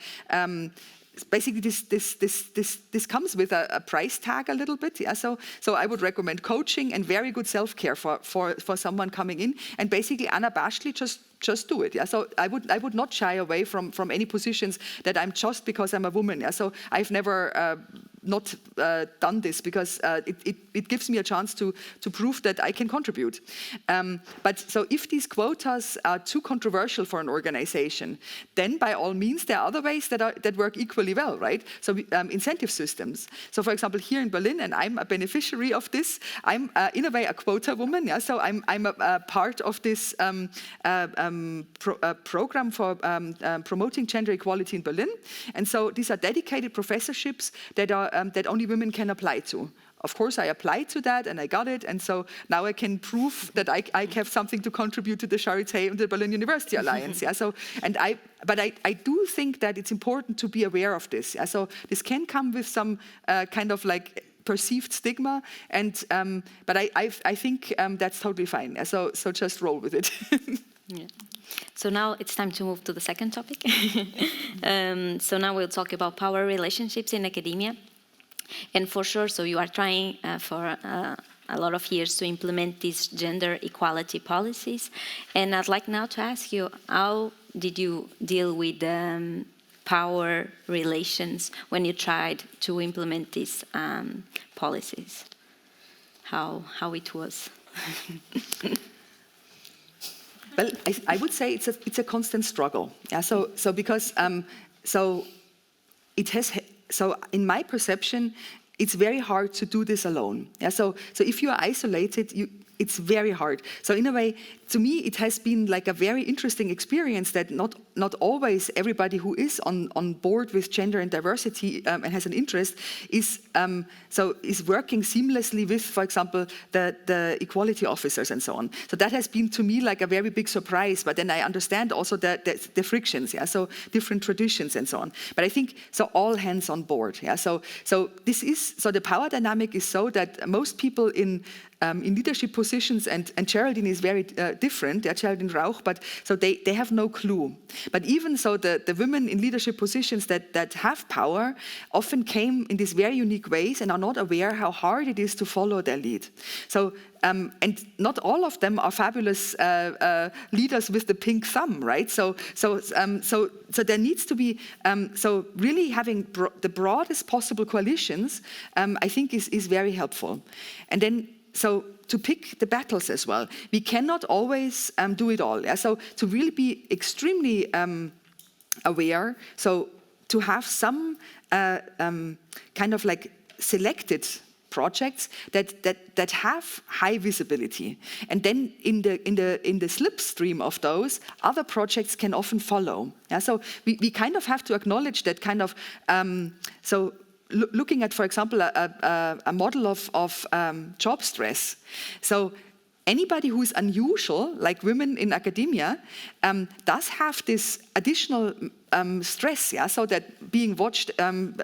Basically, this comes with a price tag a little bit. Yeah. So I would recommend coaching and very good self-care for someone coming in, and basically unabashedly just do it. Yeah. So I would not shy away from any positions that I'm just because I'm a woman. Yeah. So I've never not done this, because it gives me a chance to prove that I can contribute. But so if these quotas are too controversial for an organization, then by all means there are other ways that work equally well, right? So incentive systems. So for example, here in Berlin, and I'm a beneficiary of this, I'm in a way a quota woman. Yeah, so I'm a part of this program for promoting gender equality in Berlin, and so these are dedicated professorships that only women can apply to. Of course, I applied to that and I got it, and so now I can prove that I have something to contribute to the Charité and the Berlin University Alliance. Yeah, so but I do think that it's important to be aware of this. Yeah, so this can come with some kind of like perceived stigma, and but I think that's totally fine. Yeah, so just roll with it. Yeah. So now it's time to move to the second topic. So now we'll talk about power relationships in academia. And for sure, so you are trying for a lot of years to implement these gender equality policies. And I'd like now to ask you, how did you deal with power relations when you tried to implement these policies? How it was? Well, I would say it's a constant struggle. Yeah. So because so in my perception, it's very hard to do this alone. Yeah. So if you are isolated, it's very hard. So in a way, to me, it has been like a very interesting experience that not always everybody who is on board with gender and diversity and has an interest is working seamlessly with, for example, the equality officers and so on. So that has been to me like a very big surprise. But then I understand also the frictions. Yeah. So different traditions and so on. But I think so all hands on board. Yeah. So the power dynamic is so that most people in leadership positions, and Geraldine is very different, Geraldine Rauch, but so they have no clue. But even so, the women in leadership positions that have power often came in these very unique ways and are not aware how hard it is to follow their lead. So and not all of them are fabulous leaders with the pink thumb, right? So there needs to be so really having the broadest possible coalitions. I think is very helpful, and then. So to pick the battles as well. We cannot always do it all. Yeah? So to really be extremely aware, so to have some kind of like selected projects that have high visibility, and then in the slipstream of those, other projects can often follow. Yeah? So we kind of have to acknowledge that kind of looking at, for example, a model of job stress. So anybody who is unusual, like women in academia, does have this additional stress. Yeah, so that being watched,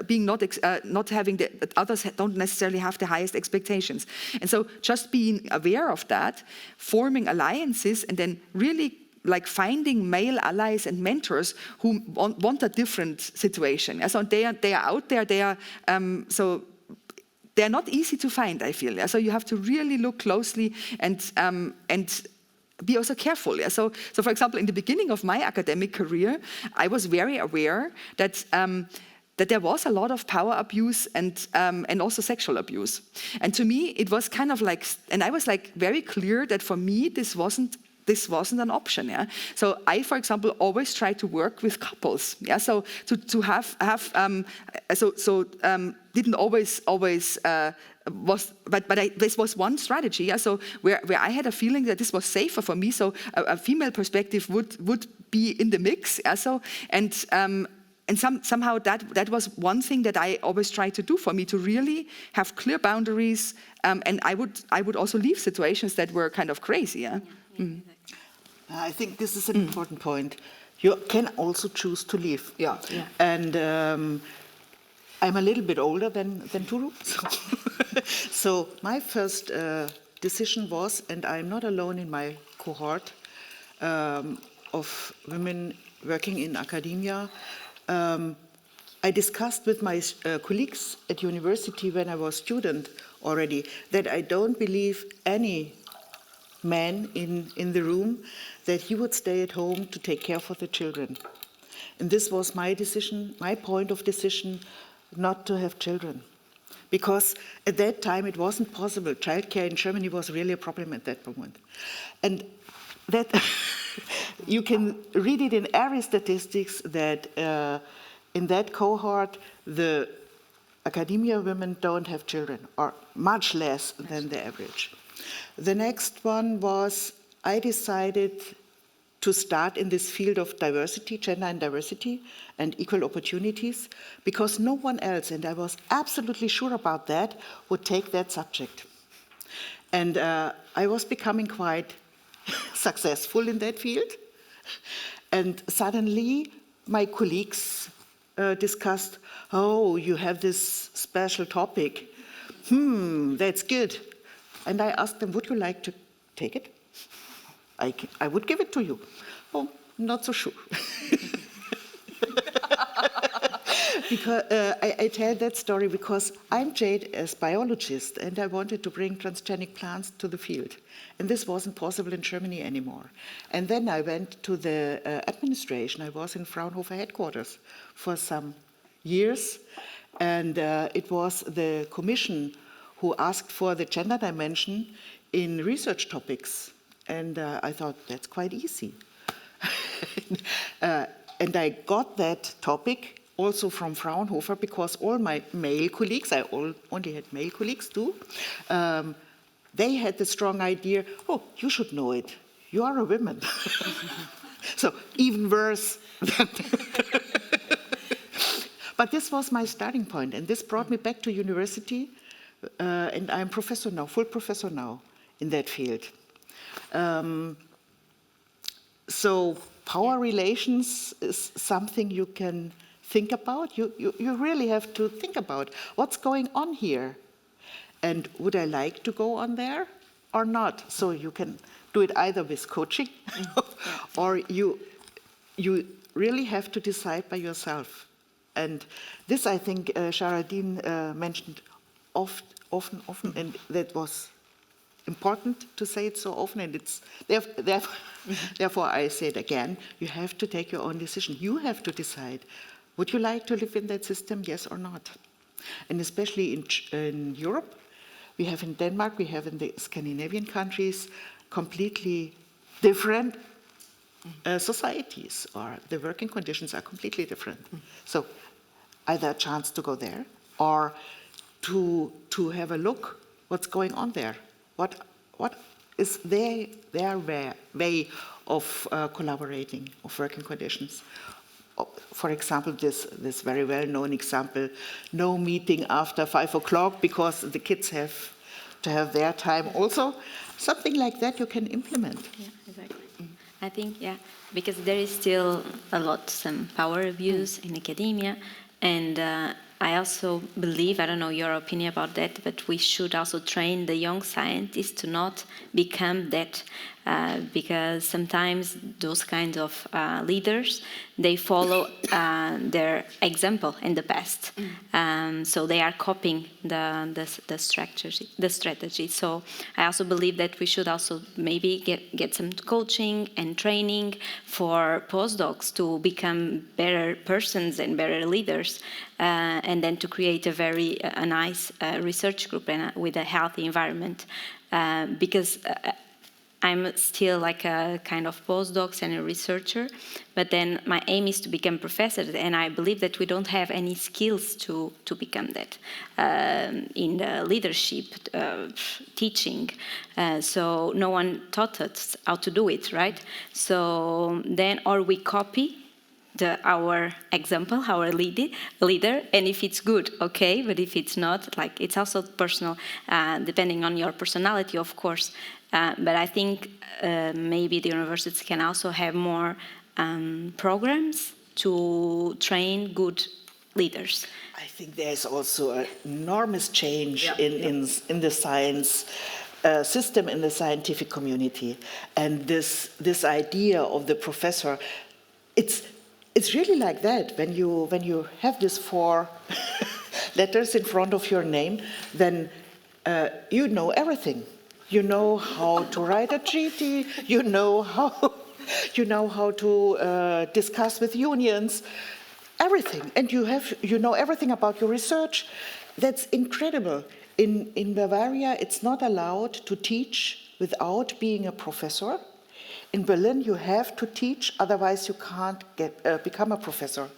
being not having that others don't necessarily have the highest expectations, and so just being aware of that, forming alliances, and then really like finding male allies and mentors who want a different situation. So they are out there. They are so they're not easy to find, I feel. So you have to really look closely and be also careful. So for example, in the beginning of my academic career, I was very aware that there was a lot of power abuse and also sexual abuse. And to me, it was kind of like, and I was like very clear that for me this wasn't an option. Yeah. So I, for example, always try to work with couples. Yeah. So to have didn't always was, but this was one strategy. Yeah. So where I had a feeling that this was safer for me. So a female perspective would be in the mix. Yeah. So and somehow that was one thing that I always tried to do for me, to really have clear boundaries. And I would also leave situations that were kind of crazy. Yeah. Mm. I think this is an important point. You can also choose to leave. Yeah. And I'm a little bit older than Turu. So my first decision was, and I'm not alone in my cohort of women working in academia, I discussed with my colleagues at university when I was student already that I don't believe any man in the room that he would stay at home to take care for the children. And this was my decision, my point of decision, not to have children. because at that time it wasn't possible. Childcare in Germany was really a problem at that moment. And that you can read it in every statistics that in that cohort, the academia women don't have children, or much less than the average. The next one was, I decided to start in this field of diversity, gender and diversity, and equal opportunities, because no one else, and I was absolutely sure about that, would take that subject. And I was becoming quite successful in that field. And suddenly, my colleagues discussed, oh, you have this special topic. That's good. And I asked them, would you like to take it? I would give it to you. Oh, not so sure. Because I tell that story because I'm trained as biologist and I wanted to bring transgenic plants to the field. And this wasn't possible in Germany anymore. And then I went to the administration. I was in Fraunhofer headquarters for some years. And it was the commission who asked for the gender dimension in research topics. And I thought, that's quite easy. And I got that topic also from Fraunhofer because all my male colleagues, I only had male colleagues too, they had the strong idea, oh, you should know it. You are a woman. So even worse. But this was my starting point, and this brought me back to university, and I'm professor now, full professor now in that field. So power relations is something you can think about. You really have to think about what's going on here. And would I like to go on there or not? So you can do it either with coaching or you really have to decide by yourself. And this, I think, Sharadine mentioned often, and that was important to say it so often, and it's therefore I say it again, you have to take your own decision. You have to decide, would you like to live in that system, yes or not? And especially in Europe, we have in Denmark, we have in the Scandinavian countries, completely different societies, or the working conditions are completely different. So either a chance to go there, or to have a look what's going on there. What is their way of collaborating, of working conditions? For example, this very well-known example, no meeting after 5 o'clock because the kids have to have their time also. Something like that you can implement. Yeah, exactly. I think, yeah, because there is still some power abuse in academia, and I also believe, I don't know your opinion about that, but we should also train the young scientists to not become that, because sometimes those kinds of leaders, they follow their example in the past. So they are copying the strategy. So I also believe that we should also maybe get some coaching and training for postdocs to become better persons and better leaders, and then to create a nice research group and with a healthy environment, because I'm still like a kind of postdoc and a researcher, but then my aim is to become professor, and I believe that we don't have any skills to become that in the leadership, teaching. So no one taught us how to do it, right? So then, or we copy our example, our leader, and if it's good, okay, but if it's not, like, it's also personal, depending on your personality, of course. But I think maybe the universities can also have more programs to train good leaders. I think there's also an enormous change in the science system, in the scientific community. And this idea of the professor, it's really like that. When you have these 4 letters in front of your name, then you know everything. You know how to write a treaty. You know how to discuss with unions. Everything, and you know everything about your research. That's incredible. In Bavaria, it's not allowed to teach without being a professor. In Berlin, you have to teach, otherwise you can't become a professor.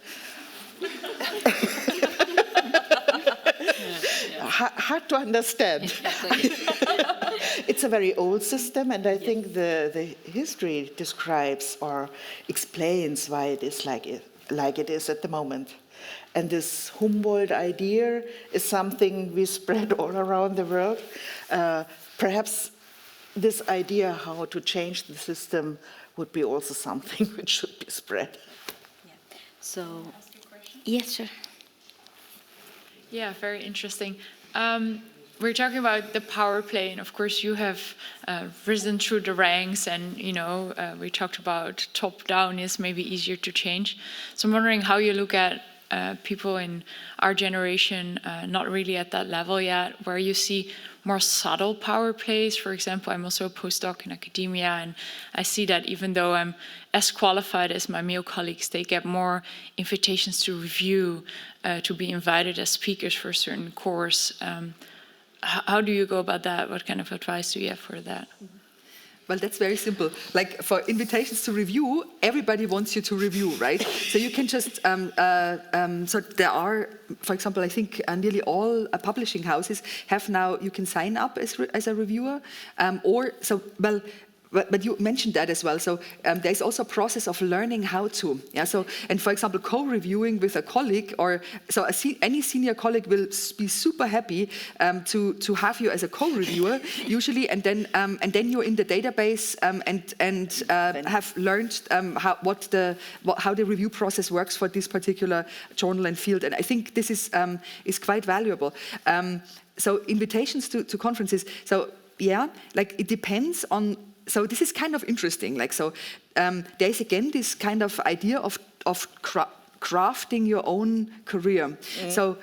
Hard to understand. It's a very old system, and I think the history describes or explains why it is like it is at the moment. And this Humboldt idea is something we spread all around the world. Perhaps this idea how to change the system would be also something which should be spread. Yeah. So, yes, sure. Yeah, very interesting. We're talking about the power play, and of course you have risen through the ranks, and we talked about top down is maybe easier to change. So I'm wondering how you look at people in our generation, not really at that level yet, where you see more subtle power plays. For example, I'm also a postdoc in academia, and I see that even though I'm as qualified as my male colleagues, they get more invitations to review, to be invited as speakers for a certain course. How do you go about that? What kind of advice do you have for that? Well, that's very simple. Like for invitations to review, everybody wants you to review, right? So you can just, so there are, for example, I think nearly all publishing houses have now, you can sign up as a reviewer, but you mentioned that as well. So there's also a process of learning how to. Yeah. So, and for example, co-reviewing with a colleague, or so any senior colleague will be super happy to have you as a co-reviewer usually, and then you're in the database and have learned how the review process works for this particular journal and field. And I think this is quite valuable. So invitations to conferences. So yeah, like it depends on. So this is kind of interesting. Like so, there's again this kind of idea of crafting your own career. So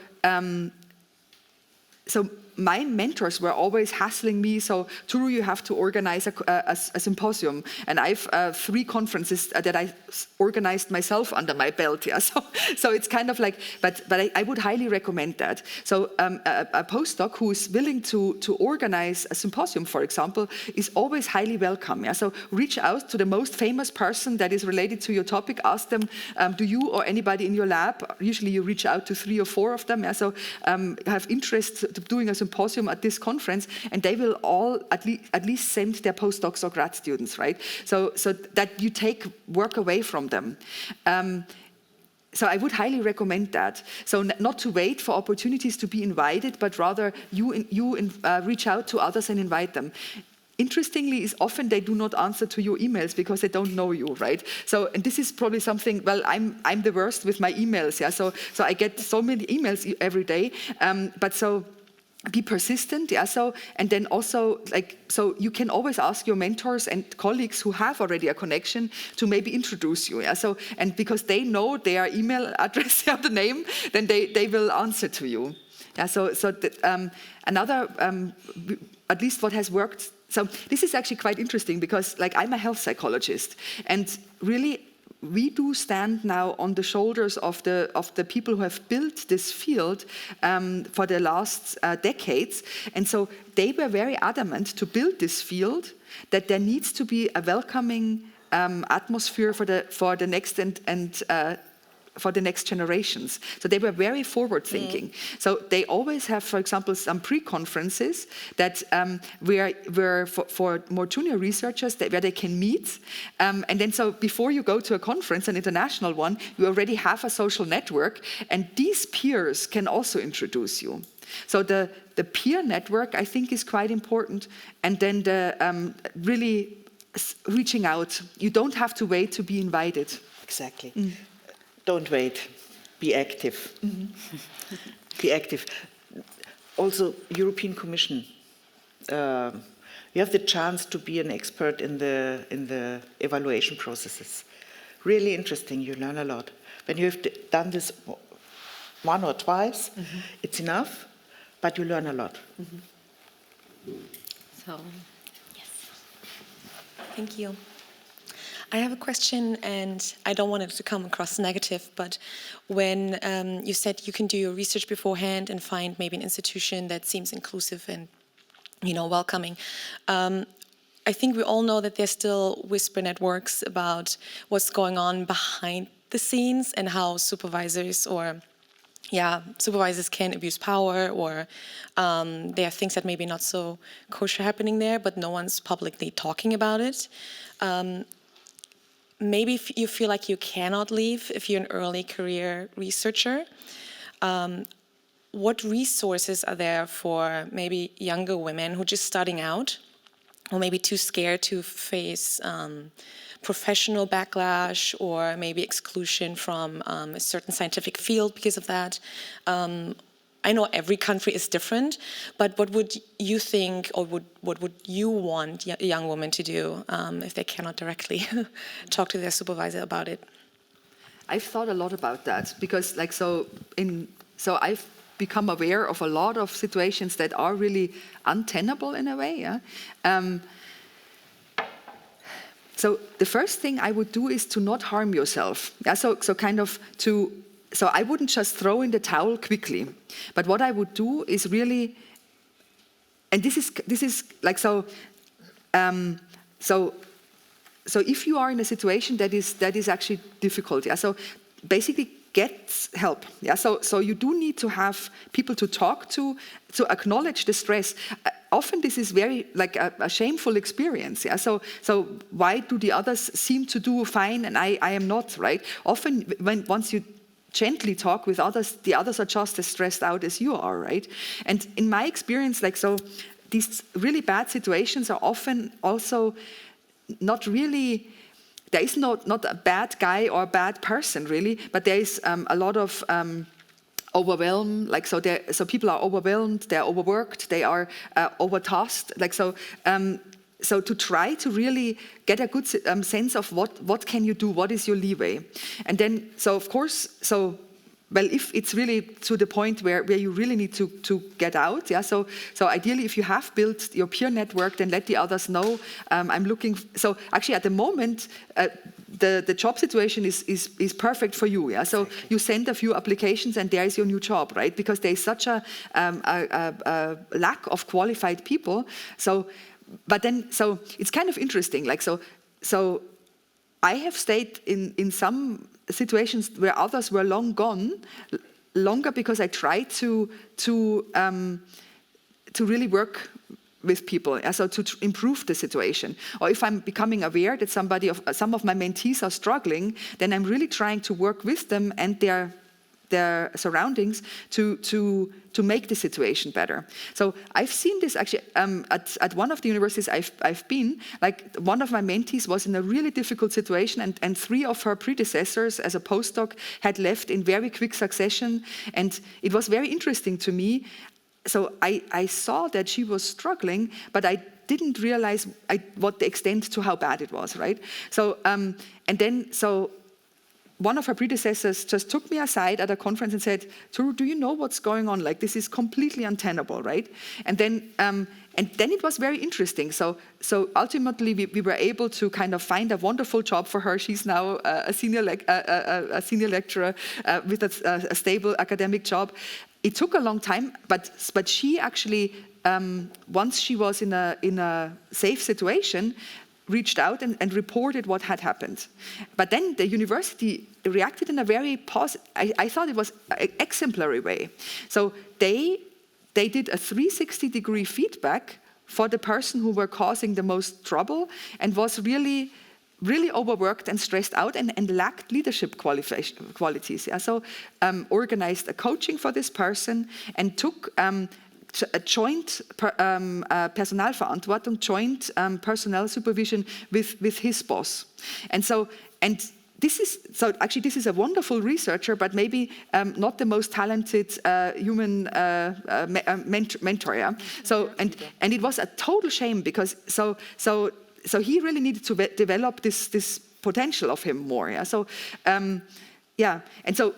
my mentors were always hassling me. So, Turu, you have to organize a symposium, and I've 3 conferences that I organized myself under my belt. Yeah, so it's kind of like, but I would highly recommend that. So, a postdoc who is willing to organize a symposium, for example, is always highly welcome. Yeah, so reach out to the most famous person that is related to your topic. Ask them, do you or anybody in your lab? Usually, you reach out to 3 or 4 of them. Yeah, so have interest to doing a symposium at this conference, and they will all at least send their postdocs or grad students, right? So that you take work away from them. So I would highly recommend that. So not to wait for opportunities to be invited, but rather you reach out to others and invite them. Interestingly, is often they do not answer to your emails because they don't know you, right? So, and this is probably something. Well, I'm the worst with my emails, yeah. So I get so many emails every day, but so. Be persistent, yeah. So, and then also, like, so you can always ask your mentors and colleagues who have already a connection to maybe introduce you, yeah. So, and because they know their email address, yeah, the name, then they will answer to you, yeah. So another, at least what has worked. So this is actually quite interesting because, like, I'm a health psychologist, and really. We do stand now on the shoulders of the people who have built this field for the last decades, and so they were very adamant to build this field that there needs to be a welcoming atmosphere for the next and for the next generations. So they were very forward-thinking. So they always have, for example, some pre-conferences that were for more junior researchers where they can meet. And then so before you go to a conference, an international one, you already have a social network, and these peers can also introduce you. So the peer network, I think, is quite important. And then the really reaching out. You don't have to wait to be invited. Exactly. Don't wait. Be active. Be active. Also, European Commission. You have the chance to be an expert in the evaluation processes. Really interesting. You learn a lot. When you have done this 1 or twice, it's enough, but you learn a lot. So, yes. Thank you. I have a question, and I don't want it to come across negative, but when you said you can do your research beforehand and find maybe an institution that seems inclusive and, you know, welcoming, I think we all know that there's still whisper networks about what's going on behind the scenes and how supervisors can abuse power, or there are things that maybe not so kosher happening there, but no one's publicly talking about it. Maybe if you feel like you cannot leave if you're an early career researcher, what resources are there for maybe younger women who are just starting out, or maybe too scared to face professional backlash or maybe exclusion from a certain scientific field because of that? I know every country is different, but what would you think, or what would you want young women to do if they cannot directly talk to their supervisor about it? I've thought a lot about that, because I've become aware of a lot of situations that are really untenable in a way. Yeah? So the first thing I would do is to not harm yourself. Yeah? So I wouldn't just throw in the towel quickly, but what I would do is really, and this is like so. So if you are in a situation that is actually difficult, yeah. So basically get help, yeah. So you do need to have people to talk to acknowledge the stress. Often this is very like a shameful experience, yeah. So why do the others seem to do fine and I am not, right? Often once you gently talk with others, the others are just as stressed out as you are, right? And in my experience, these really bad situations are often also not really, there is not a bad guy or a bad person really, but there is a lot of overwhelm, so people are overwhelmed, they're overworked, they are overtasked, so to try to really get a good sense of what can you do, what is your leeway. And then, so of course, if it's really to the point where you really need to get out, yeah. So ideally, if you have built your peer network, then let the others know. I'm looking. So actually, at the moment, the job situation is perfect for you, yeah. So you send a few applications, and there is your new job, right? Because there is such a lack of qualified people. So it's kind of interesting. So I have stayed in some situations where others were long gone, longer because I tried to really work with people, so to improve the situation. Or if I'm becoming aware that some of my mentees are struggling, then I'm really trying to work with them and their surroundings to make the situation better. So I've seen this actually at one of the universities I've been. Like, one of my mentees was in a really difficult situation, and 3 of her predecessors as a postdoc had left in very quick succession, and it was very interesting to me. So I saw that she was struggling, but I didn't realize what the extent to how bad it was, right? So one of her predecessors just took me aside at a conference and said, "Turu, do you know what's going on? Like, this is completely untenable, right?" And then it was very interesting. So ultimately, we were able to kind of find a wonderful job for her. She's now a senior lecturer with a stable academic job. It took a long time, but she actually, once she was in a safe situation, reached out and reported what had happened. But then the university reacted in a very positive, I thought it was an exemplary way. So they did a 360-degree feedback for the person who were causing the most trouble and was really, really overworked and stressed out and lacked leadership qualities. Yeah? So organized a coaching for this person and took a joint Personalverantwortung, joint personnel supervision with his boss. This is a wonderful researcher, but maybe not the most talented human mentor. Yeah? So it was a total shame, because so he really needed to develop this potential of him more. Yeah. So and so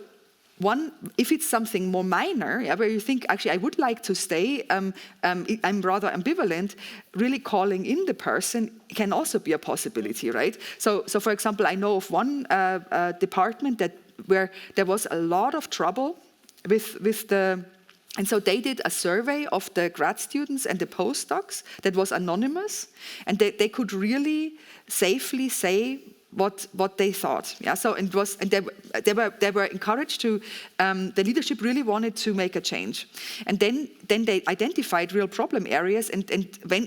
if it's something more minor, yeah, where you think, actually, I would like to stay, I'm rather ambivalent, really calling in the person can also be a possibility, right? So for example, I know of one department where there was a lot of trouble with the... And so they did a survey of the grad students and the postdocs that was anonymous, and they could really safely say what they thought. Yeah. So it was, and they were encouraged to. The leadership really wanted to make a change, and then they identified real problem areas and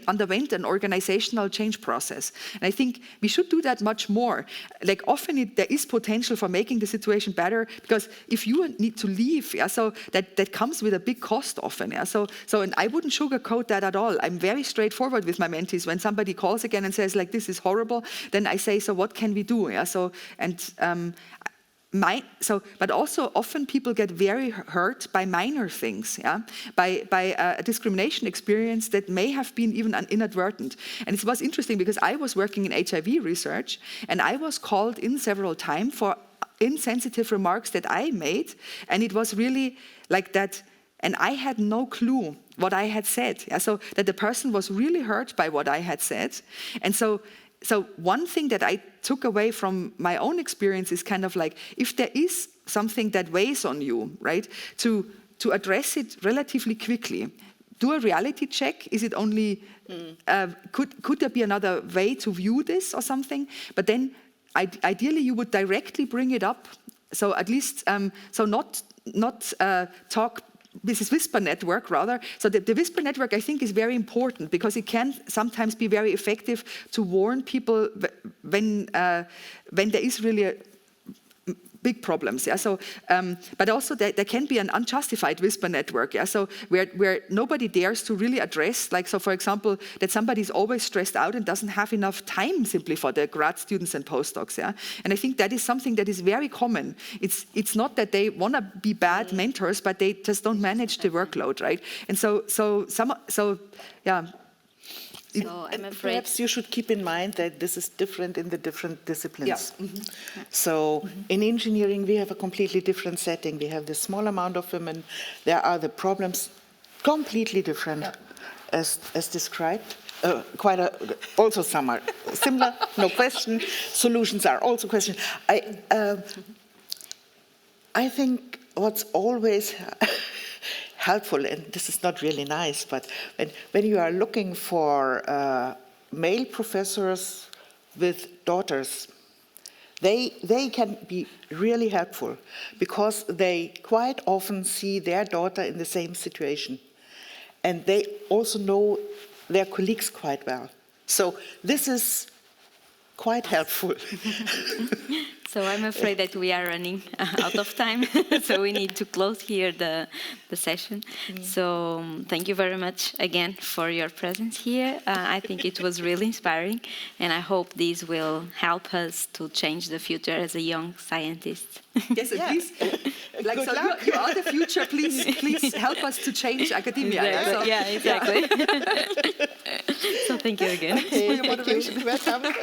underwent an organizational change process. And I think we should do that much more. Like often there is potential for making the situation better, because if you need to leave, yeah, so that comes with a big cost often. Yeah. So and I wouldn't sugarcoat that at all. I'm very straightforward with my mentees. When somebody calls again and says like, this is horrible, then I say, so what can we do? Yeah. So and but also often people get very hurt by minor things, yeah, by a discrimination experience that may have been even inadvertent. And it was interesting because I was working in HIV research, and I was called in several times for insensitive remarks that I made, and it was really like that. And I had no clue what I had said. Yeah, so that the person was really hurt by what I had said, and so one thing that I took away from my own experience is kind of like, if there is something that weighs on you, right, to address it relatively quickly. Do a reality check. Is it only, could there be another way to view this or something? But then ideally you would directly bring it up. So at least, so not talk. This is whisper network rather. So the whisper network, I think, is very important because it can sometimes be very effective to warn people when there is really big problems. Yeah. So, but also there can be an unjustified whisper network. Yeah. So where nobody dares to really address, like, so for example, that somebody is always stressed out and doesn't have enough time simply for the grad students and postdocs. Yeah. And I think that is something that is very common. It's not that they want to be bad mentors, but they just don't manage the workload, right? And so yeah. So I'm afraid. Perhaps you should keep in mind that this is different in the different disciplines. Yeah. Mm-hmm. So in engineering, we have a completely different setting. We have this small amount of women. There are the problems completely different as described. Also some are similar, no question. Solutions are also questions. I think what's always helpful, and this is not really nice, but when you are looking for male professors with daughters, they can be really helpful because they quite often see their daughter in the same situation, and they also know their colleagues quite well. So this is quite helpful. So I'm afraid that we are running out of time, so we need to close here the session. So thank you very much again for your presence here. I think it was really inspiring, and I hope this will help us to change the future as a young scientist. Yes, at least. Like, so you are the future. Please help us to change academia. Exactly. Yeah, exactly. So thank you again. Okay, thank you. Welcome.